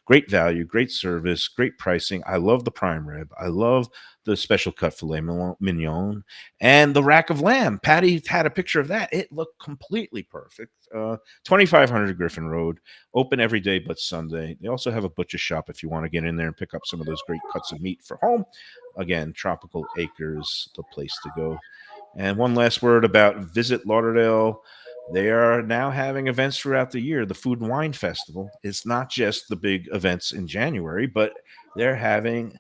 Great value, great service, great pricing. I love the prime rib. I love the special cut filet mignon and the rack of lamb. Patty had a picture of that. It looked completely perfect. 2500 Griffin Road, open every day but Sunday. They also have a butcher shop if you want to get in there and pick up some of those great cuts of meat for home. Again, Tropical Acres, the place to go. And one last word about Visit Lauderdale. They are now having events throughout the year. The Food and Wine Festival is not just the big events in January, but they're having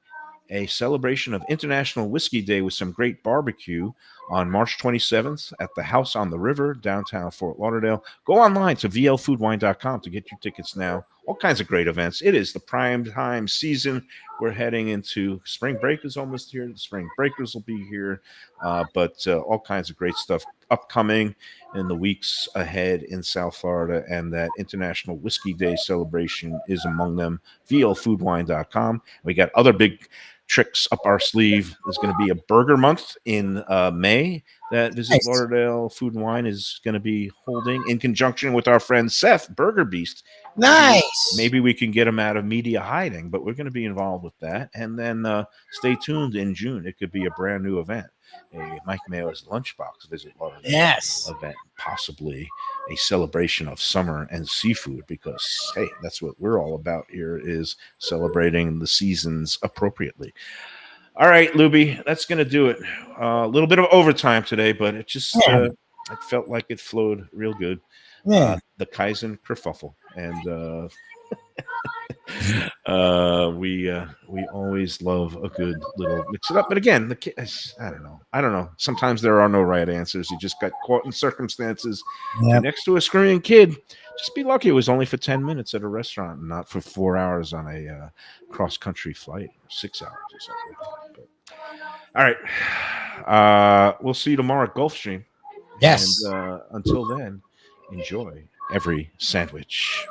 a celebration of International Whiskey Day with some great barbecue on March 27th at the House on the River, downtown Fort Lauderdale. Go online to vlfoodwine.com to get your tickets now. All kinds of great events. It is the prime time season. We're heading into spring break is almost here. The spring breakers will be here, but all kinds of great stuff upcoming in the weeks ahead in South Florida, and that International Whiskey Day celebration is among them. vlfoodwine.com. We got other big tricks up our sleeve. There's going to be a burger month in May that Visit Lauderdale Food and Wine is going to be holding in conjunction with our friend Seth, Burger Beast. Nice. Maybe we can get him out of media hiding, but we're going to be involved with that. And then stay tuned in June. It could be a brand new event. a Mike Mayo's Lunchbox visit letter Yes. event, possibly a celebration of summer and seafood, because hey, that's what we're all about here, is celebrating the seasons appropriately. All right, Lubie, that's gonna do it. A little bit of overtime today, but it just Yeah. it felt like it flowed real good. Yeah. The Kaizen kerfuffle, and we always love a good little mix it up. But again, the kids, I don't know. Sometimes there are no right answers. You just got caught in circumstances. You're Yep. next to a screaming kid. Just be lucky it was only for 10 minutes at a restaurant, and not for 4 hours on a cross country flight, 6 hours or something like that. But, all right, we'll see you tomorrow at Gulfstream. Yes. And until then, enjoy every sandwich.